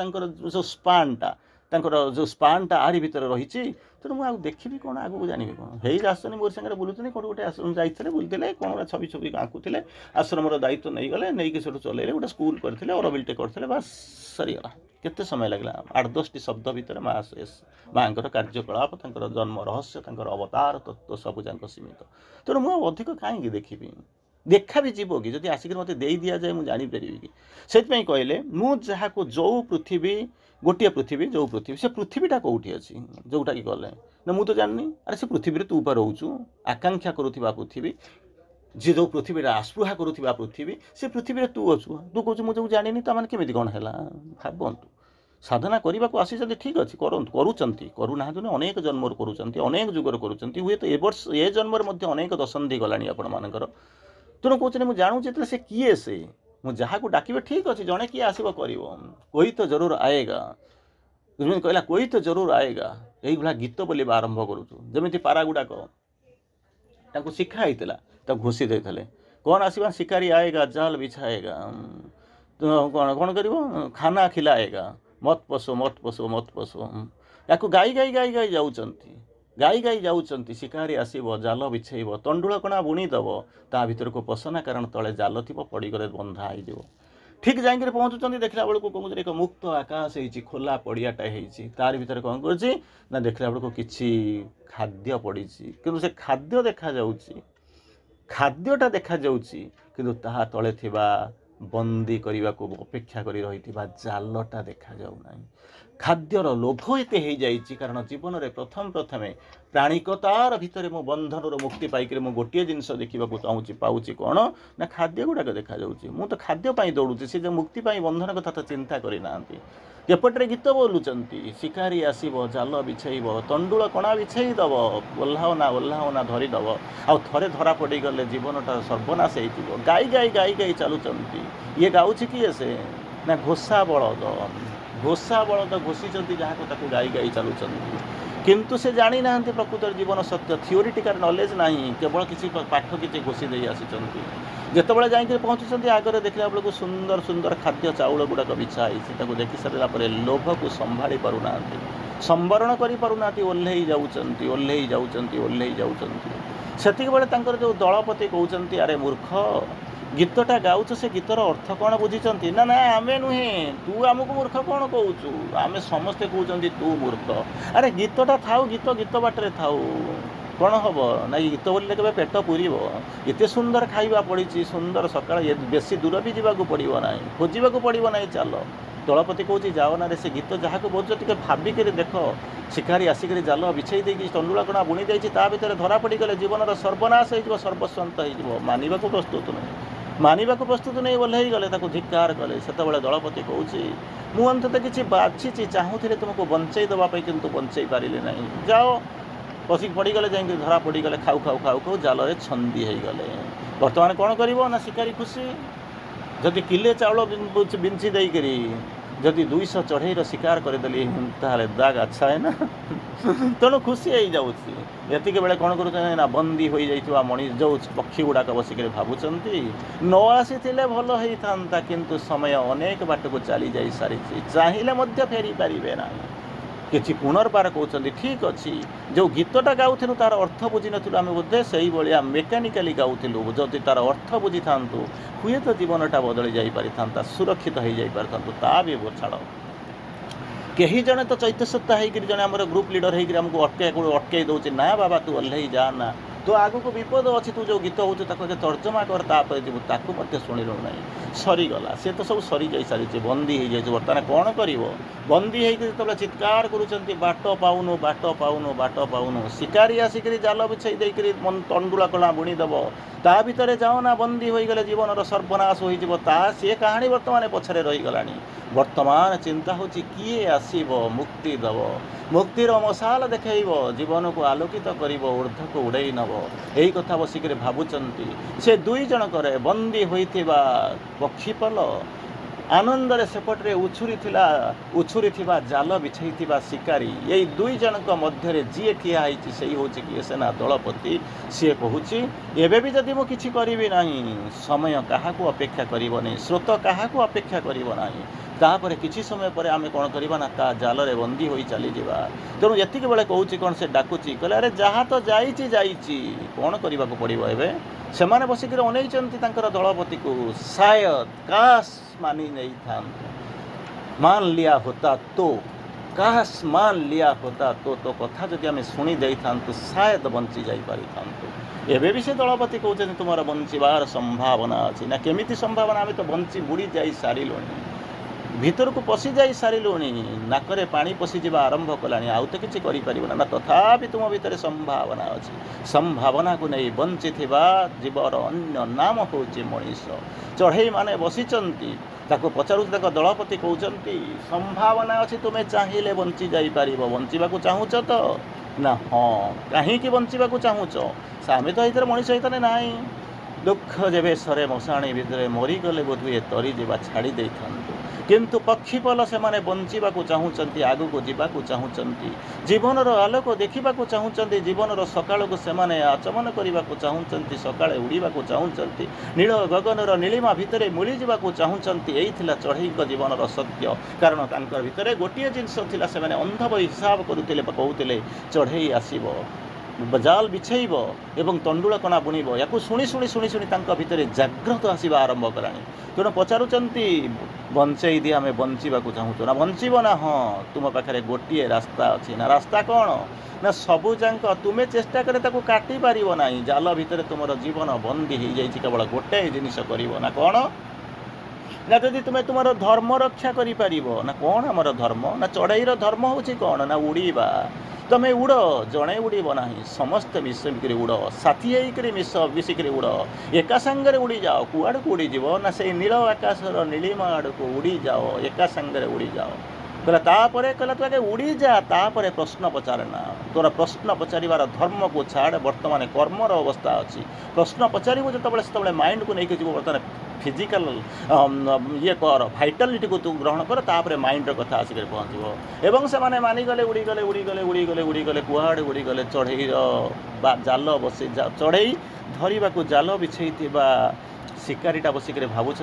Speaker 1: जो स्पानटा जो स्पानटा आरी भितर रही तेणु मुझे देखी कौन आगे जानी कौन है आसनी मोर सागर बुलूनी कौन गोटे आश्रम जाते बुलते कौन गोटे छवि छवि आँकुले आश्रम दायित्व नहीं गले नहीं सब चलैले गोटे स्कूल करते अरबिलटे करते बास सरीगला केते समय लगला 8-10 शब्द भितर माँ माँ कार्यकलाप जन्म रहस्य अवतार तत्व सबूक सीमित तेणु मुझे अधिक कहीं देखी देखा भी जीव कि जब आसिक मत दे दि जाए मुझे जानीपरि कि से कहले मुझे जो पृथ्वी गोटे पृथ्वी जो पृथ्वी से पृथ्वीटा कौटी अच्छी जोटा कि गले ना मुझे तो जाननी अरे से पृथ्वी तू पर रोचु आकांक्षा करुवा पृथ्वी जी जो पृथ्वी आस्पृहा करुवा पृथ्वी से पृथ्वी तू अच्छु तू कहूँ मुझे जानी तो मैंने केमी कौन है भावतु साधना करने को आसी ठीक अच्छे करूना अनेक जन्म करेक जुगर कर हुए तो ए वर्ष ए जन्म अनेक दशंधि गला आपण मानकर तेणु कहते मुझे जानूँ से किए से मुझे जहाँ को डाके ठीक अच्छे जड़े किए आसब कर कोई तो जरूर आएगा कहला कोई तो जरूर आएगा यही भाया गीत बोल आरंभ करुमी पारा गुड़ाक शिखाई घोषी देते कौन आसवा शिकारी आएगा जाल बिछाएगा तो कौन कर खाना खिलाएगा मत पशो मत पशो मत पशो या गाई गाई गाई गाई जाऊँगी गाई गाई जाऊँच शिकारी आसब जाल बिछेब तंडुल कणा बुणीदेव ता भर को पसना कारण तले जाल थी पड़गले बंधा हो ठीक जाकर पहुँचुंट देखला बेलू कौन एक मुक्त आकाश हो खोला पड़ियाटा तार भर कौन कर देखला बेलू कि खाद्य पड़ी कि से खाद्य देखा खाद्यटा देखा कि तले ବନ୍ଦୀ କରିବାକୁ ଅପେକ୍ଷା କରି ରହିଥିବା ଜାଲଟା ଦେଖାଯାଉନାହିଁ। ଖାଦ୍ୟର ଲୋଭ ଏତେ ହେଇଯାଇଛି କାରଣ ଜୀବନରେ ପ୍ରଥମେ ପ୍ରାଣିକତାର ଭିତରେ ମୁଁ ବନ୍ଧନରୁ ମୁକ୍ତି ପାଇକରି ମୁଁ ଗୋଟିଏ ଜିନିଷ ଦେଖିବାକୁ ଚାହୁଁଛି, ପାଉଛି କ'ଣ ନା ଖାଦ୍ୟ ଗୁଡ଼ାକ ଦେଖାଯାଉଛି। ମୁଁ ତ ଖାଦ୍ୟ ପାଇଁ ଦୌଡ଼ୁଛି, ସେ ଯେ ମୁକ୍ତି ପାଇଁ ବନ୍ଧନ କଥା ତ ଚିନ୍ତା କରିନାହାନ୍ତି। ଏପଟରେ ଗୀତ ବୋଲୁଛନ୍ତି, ଶିକାରୀ ଆସିବ ଜାଲ ବିଛେଇବ, ତଣ୍ଡୁଳ କଣା ବିଛେଇ ଦେବ, ଓହ୍ଲାଅ ନା ଧରିଦେବ, ଆଉ ଥରେ ଧରା ପଡ଼ିଗଲେ ଜୀବନଟା ସର୍ବନାଶ ହେଇଯିବ। ଗାଈ ଚାଲୁଛନ୍ତି। ଇଏ ଗାଉଛି କିଏ ସେ ନା ଘୋଷା ବଳଦ ଘୋଷିଛନ୍ତି ଯାହାକୁ ତାକୁ ଗାଈ ଚାଲୁଛନ୍ତି। କିନ୍ତୁ ସେ ଜାଣିନାହାନ୍ତି ପ୍ରକୃତରେ ଜୀବନ ସତ୍ୟ, ଥିଓରିଟିକାଲ ନଲେଜ ନାହିଁ, କେବଳ କିଛି ପାଠ କିଛି ଘୋଷି ଦେଇ ଆସିଛନ୍ତି। ଯେତେବେଳେ ଯାଇକି ପହଞ୍ଚୁଛନ୍ତି ଆଗରେ ଦେଖିଲା ବେଳକୁ ସୁନ୍ଦର ଖାଦ୍ୟ ଚାଉଳ ଗୁଡ଼ାକ ବିଛା ହେଇଛି, ତାକୁ ଦେଖି ସାରିଲା ପରେ ଲୋଭକୁ ସମ୍ଭାଳି ପାରୁନାହାନ୍ତି, ସମ୍ବରଣ କରିପାରୁନାହାନ୍ତି, ଓହ୍ଲେଇ ଯାଉଛନ୍ତି। ସେତିକିବେଳେ ତାଙ୍କର ଯେଉଁ ଦଳପତି କହୁଛନ୍ତି, ଆରେ ମୂର୍ଖ, ଗୀତଟା ଗାଉଛ, ସେ ଗୀତର ଅର୍ଥ କ'ଣ ବୁଝିଛନ୍ତି? ନା ଆମେ ନୁହେଁ, ତୁ ଆମକୁ ମୂର୍ଖ କ'ଣ କହୁଛୁ? ଆମେ ସମସ୍ତେ କହୁଛନ୍ତି ତୁ ମୂର୍ଖ। ଆରେ ଗୀତଟା ଥାଉ, ଗୀତ ବାଟରେ ଥାଉ, କ'ଣ ହେବ ନା ଗୀତ ବୋଲିଲେ କେବେ ପେଟ ପୁରିବ? ଏତେ ସୁନ୍ଦର ଖାଇବା ପଡ଼ିଛି, ସୁନ୍ଦର ସକାଳ, ବେଶୀ ଦୂର ବି ଯିବାକୁ ପଡ଼ିବ ନାହିଁ, ଖୋଜିବାକୁ ପଡ଼ିବ ନାହିଁ, ଚାଲ। ଦଳପତି କହୁଛି ଯାଅ ନା ରେ, ସେ ଗୀତ ଯାହାକୁ ବୋଲୁଛ ଟିକେ ଭାବିକରି ଦେଖ। ଶିକାରୀ ଆସିକରି ଜାଲ ବିଛେଇ ଦେଇକି ତଣ୍ଡୁଳା କଣା ବୁଣି ଦେଇଛି, ତା ଭିତରେ ଧରା ପଡ଼ିଗଲେ ଜୀବନର ସର୍ବନାଶ ହେଇଯିବ, ସର୍ବସ୍ୱାନ୍ତ ହେଇଯିବ। ମାନିବାକୁ ପ୍ରସ୍ତୁତ ନେଇ ଓହ୍ଲେଇଗଲେ, ତାକୁ ଧିକ୍କାର କଲେ। ସେତେବେଳେ ଦଳପତି କହୁଛି, ମୁଁ ଅନ୍ତତଃ କିଛି ବାଛିଛି, ଚାହୁଁଥିଲେ ତୁମକୁ ବଞ୍ଚେଇ ଦେବା ପାଇଁ, କିନ୍ତୁ ବଞ୍ଚେଇ ପାରିଲି ନାହିଁ। ଯାଅ। ବସିକି ପଡ଼ିଗଲେ, ଯାଇକି ଧରା ପଡ଼ିଗଲେ, ଖାଉ ଜାଲରେ ଛନ୍ଦି ହେଇଗଲେ। ବର୍ତ୍ତମାନ କ'ଣ କରିବ ନା ଶିକାରୀ ଖୁସି। ଯଦି କିଲେ ଚାଉଳ ବିଞ୍ଚି ଦେଇକରି ଯଦି 200 ଚଢ଼େଇର ଶିକାର କରିଦେଲି, ତାହେଲେ ଦାଗ ଆଚ୍ଛା ନା। ତେଣୁ ଖୁସି ହେଇଯାଉଛି। ଏତିକି ବେଳେ କ'ଣ କରୁଛନ୍ତି ନା ବନ୍ଦୀ ହୋଇଯାଇଥିବା ଯେଉଁ ପକ୍ଷୀ ଗୁଡ଼ାକ ବସିକରି ଭାବୁଛନ୍ତି, ନ ଆସିଥିଲେ ଭଲ ହେଇଥାନ୍ତା, କିନ୍ତୁ ସମୟ ଅନେକ ବାଟକୁ ଚାଲି ଯାଇ ସାରିଛି, ଚାହିଁଲେ ମଧ୍ୟ ଫେରି ପାରିବେ ନାହିଁ। କିଛି ପୁନର୍ବାର କହୁଛନ୍ତି, ଠିକ୍ ଅଛି, ଯେଉଁ ଗୀତଟା ଗାଉଥିଲୁ ତାର ଅର୍ଥ ବୁଝିନଥିଲୁ, ଆମେ ବୋଧେ ସେଇଭଳିଆ ମେକାନିକାଲି ଗାଉଥିଲୁ। ଯଦି ତାର ଅର୍ଥ ବୁଝିଥାନ୍ତୁ, ହୁଏତ ଜୀବନଟା ବଦଳି ଯାଇପାରିଥାନ୍ତା, ସୁରକ୍ଷିତ ହେଇଯାଇପାରିଥାନ୍ତୁ। ତା ବି ଛାଡ଼, କେହି ଜଣେ ତ ଚୈତ୍ୟସତ୍ତା ହେଇକରି, ଜଣେ ଆମର ଗ୍ରୁପ୍ ଲିଡର ହେଇକରି ଆମକୁ ଅଟକେଇ ଦେଉଛି, ନା ବାବା ତୁ ଓହ୍ଲେଇ ଯା ନା, ତୁ ଆଗକୁ ବିପଦ ଅଛି, ତୁ ଯେଉଁ ଗୀତ ହେଉଛୁ ତାକୁ ତର୍ଜମା କର, ତାପରେ ଯିବୁ। ତାକୁ ମଧ୍ୟ ଶୁଣିଲୁ ନାହିଁ, ସରିଗଲା। ସେ ତ ସବୁ ସରିଯାଇ ସାରିଛି, ବନ୍ଦୀ ହେଇଯାଇଛି। ବର୍ତ୍ତମାନ କ'ଣ କରିବ? ବନ୍ଦୀ ହେଇକି ଯେତେବେଳେ ଚିତ୍କାର କରୁଛନ୍ତି, ବାଟ ପାଉନୁ, ଶିକାରୀ ଆସିକରି ଜାଲ ବିଛେଇ ଦେଇକରି ତଣ୍ଡୁଳା କଣା ବୁଣିଦେବ, ତା ଭିତରେ ଯାଅ ନା, ବନ୍ଦୀ ହୋଇଗଲେ ଜୀବନର ସର୍ବନାଶ ହୋଇଯିବ। ସିଏ କାହାଣୀ ବର୍ତ୍ତମାନ ପଛରେ ରହିଗଲାଣି। ବର୍ତ୍ତମାନ ଚିନ୍ତା ହେଉଛି କିଏ ଆସିବ ମୁକ୍ତି ଦେବ, ମୁକ୍ତିର ମଶାଲ ଦେଖାଇବ, ଜୀବନକୁ ଆଲୋକିତ କରିବ, ଉର୍ଦ୍ଧ୍ୱକୁ ଉଡ଼େଇ ନେବ। ଏହି କଥା ବସିକରି ଭାବୁଛନ୍ତି। ସେ 2 ଜଣକରେ ବନ୍ଦୀ ହୋଇଥିବା ପକ୍ଷୀପଲ ଆନନ୍ଦରେ ସେପଟରେ ଉଛୁରିଥିବା ଜାଲ ବିଛେଇଥିବା ଶିକାରୀ, ଏଇ 2 ଜଣଙ୍କ ମଧ୍ୟରେ ଯିଏ ଠିଆ ହେଇଛି ସେଇ ହେଉଛି କିଏ? ସେନା ଦଳପତି। ସିଏ କହୁଛି, ଏବେ ବି ଯଦି ମୁଁ କିଛି କରିବି ନାହିଁ, ସମୟ କାହାକୁ ଅପେକ୍ଷା କରିବନି, ସ୍ରୋତ କାହାକୁ ଅପେକ୍ଷା କରିବ ନାହିଁ। ତାପରେ କିଛି ସମୟ ପରେ ଆମେ କ'ଣ କରିବା ନା ତା ଜାଲରେ ବନ୍ଦୀ ହୋଇ ଚାଲିଯିବା। ତେଣୁ ଏତିକି ବେଳେ କହୁଛି କ'ଣ, ସେ ଡାକୁଛି, କହିଲେ ଆରେ ଯାହା ତ ଯାଇଛି, କ'ଣ କରିବାକୁ ପଡ଼ିବ ଏବେ? ସେମାନେ ବସିକରି ଅନେଇଛନ୍ତି ତାଙ୍କର ଦଳପତିକୁ। ସାୟଦ କାଶ ମାନି ନେଇଥାନ୍ତୁ, ମାନ ଲିଆ ହୋତା ତୋ କଥା ଯଦି ଆମେ ଶୁଣି ଦେଇଥାନ୍ତୁ, ସାୟଦ ବଞ୍ଚି ଯାଇପାରିଥାନ୍ତୁ। ଏବେ ବି ସେ ଦଳପତି କହୁଛନ୍ତି ତୁମର ବଞ୍ଚିବାର ସମ୍ଭାବନା ଅଛି। ନା କେମିତି ସମ୍ଭାବନା? ଆମେ ତ ବଞ୍ଚି ବୁଡ଼ି ଯାଇ ସାରିଲୁଣି, ଭିତରକୁ ପଶି ଯାଇ ସାରିଲୁଣି, ନାକରେ ପାଣି ପଶିଯିବା ଆରମ୍ଭ କଲାଣି, ଆଉ ତ କିଛି କରିପାରିବ ନା। ତଥାପି ତୁମ ଭିତରେ ସମ୍ଭାବନା ଅଛି। ସମ୍ଭାବନାକୁ ନେଇ ବଞ୍ଚିଥିବା ଜୀବର ଅନ୍ୟ ନାମ ହେଉଛି ମଣିଷ। ଚଢ଼େଇମାନେ ବସିଛନ୍ତି, ତାକୁ ପଚାରୁଛି, ତାଙ୍କ ଦଳପତି କହୁଛନ୍ତି, ସମ୍ଭାବନା ଅଛି, ତୁମେ ଚାହିଁଲେ ବଞ୍ଚି ଯାଇପାରିବ। ବଞ୍ଚିବାକୁ ଚାହୁଁଛ ତ? ନା ହଁ। କାହିଁକି ବଞ୍ଚିବାକୁ ଚାହୁଁଛ? ଆମେ ତ ଏଇଥିରେ ମଣିଷ ହେଇଥାନେ ନାହିଁ। ଦୁଃଖ ଯେବେ ସରେ ମଶାଣି ଭିତରେ, ମରିଗଲେ ବୋଧହୁଏ ତରିଯିବା ଛାଡ଼ି ଦେଇଥାନ୍ତୁ। କିନ୍ତୁ ପକ୍ଷୀପଲ ସେମାନେ ବଞ୍ଚିବାକୁ ଚାହୁଁଛନ୍ତି, ଆଗକୁ ଯିବାକୁ ଚାହୁଁଛନ୍ତି, ଜୀବନର ଆଲୋକ ଦେଖିବାକୁ ଚାହୁଁଛନ୍ତି, ଜୀବନର ସକାଳକୁ ସେମାନେ ଆଚମନ କରିବାକୁ ଚାହୁଁଛନ୍ତି, ସକାଳେ ଉଡ଼ିବାକୁ ଚାହୁଁଛନ୍ତି, ନୀଳ ଗଗନର ନୀଳିମା ଭିତରେ ମିଳିଯିବାକୁ ଚାହୁଁଛନ୍ତି। ଏଇ ଥିଲା ଚଢ଼େଇଙ୍କ ଜୀବନର ସତ୍ୟ। କାରଣ ତାଙ୍କର ଭିତରେ ଗୋଟିଏ ଜିନିଷ ଥିଲା, ସେମାନେ ଅନ୍ଧ ବହି ହିସାବ କରୁଥିଲେ, କହୁଥିଲେ ଚଢ଼େଇ ଆସିବ, ଜାଲ ବିଛେଇବ ଏବଂ ତଣ୍ଡୁଳ କଣା ବୁଣିବ। ୟାକୁ ଶୁଣି ତାଙ୍କ ଭିତରେ ଜାଗ୍ରତ ଆସିବା ଆରମ୍ଭ କଲାଣି। ତେଣୁ ପଚାରୁଛନ୍ତି, ବଞ୍ଚେଇ ଦିଏ, ଆମେ ବଞ୍ଚିବାକୁ ଚାହୁଁଛୁ ନା? ବଞ୍ଚିବ ନା? ହଁ, ତୁମ ପାଖରେ ଗୋଟିଏ ରାସ୍ତା ଅଛି। ନା ରାସ୍ତା କ'ଣ? ନା ସବୁଯାକ ତୁମେ ଚେଷ୍ଟା କଲେ ତାକୁ କାଟି ପାରିବ ନାହିଁ। ଜାଲ ଭିତରେ ତୁମର ଜୀବନ ବନ୍ଦୀ ହେଇଯାଇଛି, କେବଳ ଗୋଟାଏ ଜିନିଷ କରିବ। ନା କ'ଣ? ना जदि तुम तुम धर्म रक्षा कर ना कौन आमर धर्म ना चढ़ईर धर्म हूँ कौन ना उड़ीबा तुम उड़ जड़े उड़ब ना समस्ते मिसिक उड़ साथी होकर मिसिक उड़ एका सांगे उड़ी जाओ कुआड़ को उड़ीज ना से नील आकाशर नीलिमा आड़ को उड़ी जाओ एका सांगे उड़ी जाओ कहला तापरे कहला तू आगे उड़ी जा तापरे प्रश्न पचारना तोर प्रश्न पचारिबार धर्म को छाड़ बर्तमान कर्मर अवस्था अच्छी प्रश्न पचारू जो माइंड को लेकिन जीव बर्तमान फिजिकल ये कर भाइटालिटी को तू ग्रहण कर तापर माइंड कथा आसिक पहुँचब एवं से माने मानिगले उड़ीगले उड़ीगले उड़ीगले उड़ीगले कुआड़े उड़ीगले चढ़ईर जाल बसि चढ़ई धरवा को जाल बिछई शिकारीटा बसिक भावुंट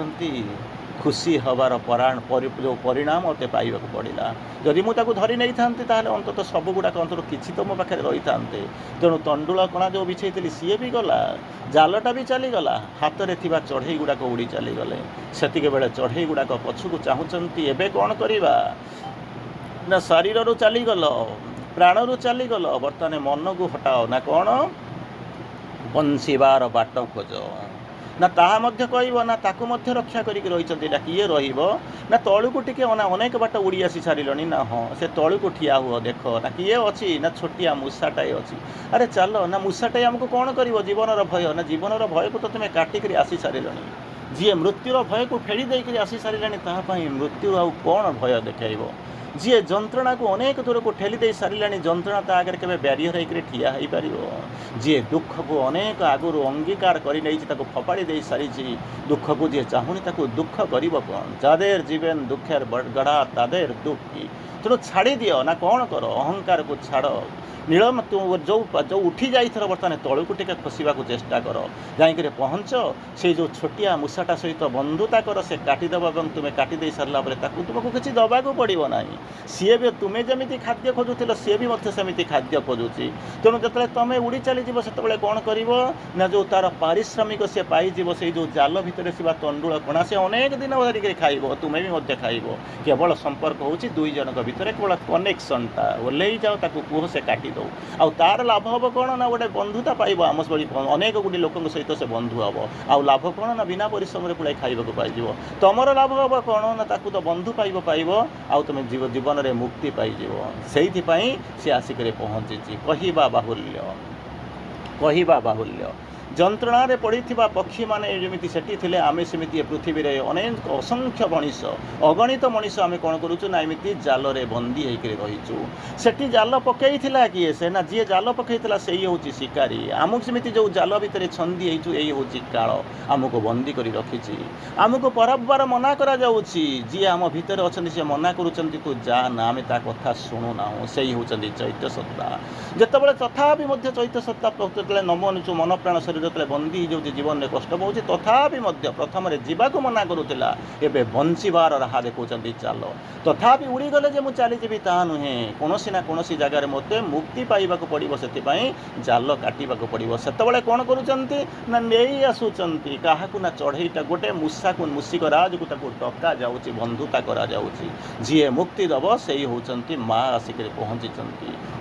Speaker 1: खुशी हबार जो परिणाम मत पाइबा पड़ा जदि मुझे धरी नहीं था अंततः सब गुड़ाक अंतर किसी तो मो पाखे रही था तेणु तंडुल कणा जो बिछई सी भी गला जालटा भी चलीगला हाथ में थी चढ़ई गुड़ाक उड़ी चलीगले से बेले चढ़ई गुड़ाक पछकू चाहूँगी एवं कौन करवा ना शरीर रू चलीगल प्राण रू चलीगल बर्तमान मन को हटाओ ना कौन बंशीबार बाट खोज ना ताहा मध्य कहब ना ताकू मध्य रक्षा करिक रही किए ना तलू को टिके अनेक बाट उड़ी आसी सारे ना हाँ से तलू को ठिया हुआ देख ना किए अच्छी ना छोटिया मूषाटाए अच्छी अरे चल ना मूषाटाए आमको कौन कर जीवन भय ना जीवन भय को तो तुम्हें काटिक आसी सारे जी मृत्युर भय को फेड़ी देकर आसी सारे तापाई मृत्यु आउ कौन भय देखा जी जंत्रणा को अनेक दूर को ठेली दे सारे जंत्रणा ता आगे केवे बैरियर होकर ठिया हो पार जी दुख को अनेक आगुरी अंगीकार कर फपाड़ी दे सारी दुख को जी चाहूनी ताको दुख कर कौन जादेर जीवन दुखेर गढ़ा तादेर दुखी तेणु छाड़ी दियो ना कौन कर अहंकार को छाड़ नीलम जो उठी जाइए बर्तमान तलू को टिके खसवा चेष्टा कर जाकर पहुँच से जो छोटिया मूषाटा सहित बंधुता कर से काटिदेव और तुम्हें काटिदे सारापर तुमको किसी दबाक पड़ो ना सी भी तुम्हें जमी खाद्य खोजुल सी भी सेमती खाद्य खोजुची तेणु जो तुम उड़ी चलीज से कौन कर ना जो तार पारिश्रमिक सी पाइज से जो जाल भितर से तंडुल कणा से अनेक दिन धरिक खाइब तुम्हें भी खाइब केवल संपर्क हो दुई जनक भितर केवल कनेक्शनटा ओल्लै जाओ ताको कुह से काटी दो आउ तार लाभ हम कौन ना गोटे बंधुता पाइब आम भली अनेक गुड़ी लोक सहित से बंधु हम आउ लाभ कौन ना बिना परिश्रम पुराई खाइबा पाइज तुमर लाभ हम कौन ना ताकू तो बंधु पाइब आउ तुम जीवन में मुक्ति पाइज से सी आसिक पहुँची कहवा बाहुल्य जंत्रणा पड़ी पक्षी माने जमी से आम सेमती पृथ्वी में अनेक असंख्य मनीष अगणित मनीष आम कौन करूँ ना एमती जाल बंदी होकर रहीचु से जाल पकई किए से ना जी जाल पकई से हूँ शिकारी आमको सेमती जो जाल भितर छंदी होइचु यही हूँ काल आमको बंदी कर रखी आमको बारंबार मना करा जी आम भितर अच्छा सी मना करुँच तू जा ना आम ता कथा शुणुना से हूँ चैत्य सत्ता जितेबाला तथापि चैत्य सत्ता न मनुचु मन प्राण शरीर जो बंदी हो जीवन में कष्ट पाँच तथापि प्रथम जावाक मना करूला एवं बंचार राह देखा चाल तथापि उड़ीगले जे मुझे चलीजी ता नुहे कौन ना कौन जगार मत मुक्ति पाइबा पड़ो से जाल काटा पड़ो से कौन करुँच नहीं आसुँच क्या ना चढ़ईटा गोटे मूषा को मूषिक राज को टका जाऊँगी बंधुता करा जी मुक्ति दब से होती माँ आसिक पहुँची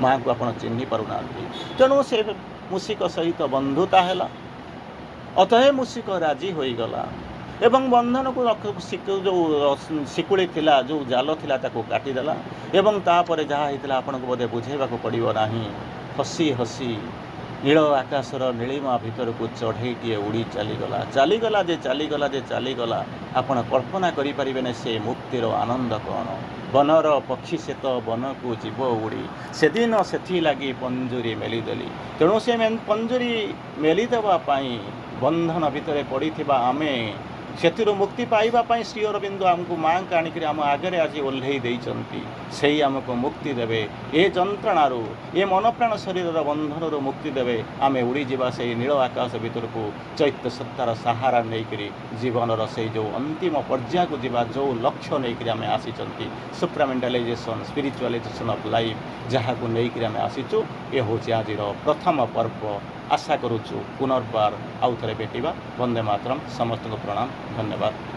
Speaker 1: माँ को आप चिन्ह पारना तेणु से मूषिक सहित बंधुता है अतः मूषिक राजी होईगला एवं बंधन को जो शिकुड़ी थिला जो जाल थिला ताको काटिदेला एवं तापर जहाँ होता आपन को बोधे बुझेबा पड़ो ना हसी हसी नील आकाशर नीलिमा भितर को चढ़ईटे उड़ी चलीगला जे चलीगला आपण कल्पना करें से मुक्तिर आनंद कौन बनर पक्षी से तो वन को जीव उड़ी से दिन से लगी पंजुरी मेलीदेली तेणु से पंजुरी मेलीदेवाई बंधन भितर पड़ी आमे से मुक्ति पाइबापी श्री अरविंद आमको माँ का आणिक आम आगे आज ओह्लई से आमको मुक्ति देवे ए जंत्रणारू ए मन प्राण शरीर बंधन मुक्ति देवे आम उड़ी जावा से नील आकाश भितर को चैत्य सत्तार सहारा नहीं जीवन से जो अंतिम पर्याय को जीवा जो लक्ष्य नहीं आम आसी सुप्रामेंटालाइजेशन स्पिरिचुअलाइजेशन ऑफ लाइफ जहाँ को लेकर आम आसीचु ये हूँ आज प्रथम पर्व आशा करुचु पुनर्बार आउ थे भेटा वंदे मातरम समस्त को प्रणाम धन्यवाद।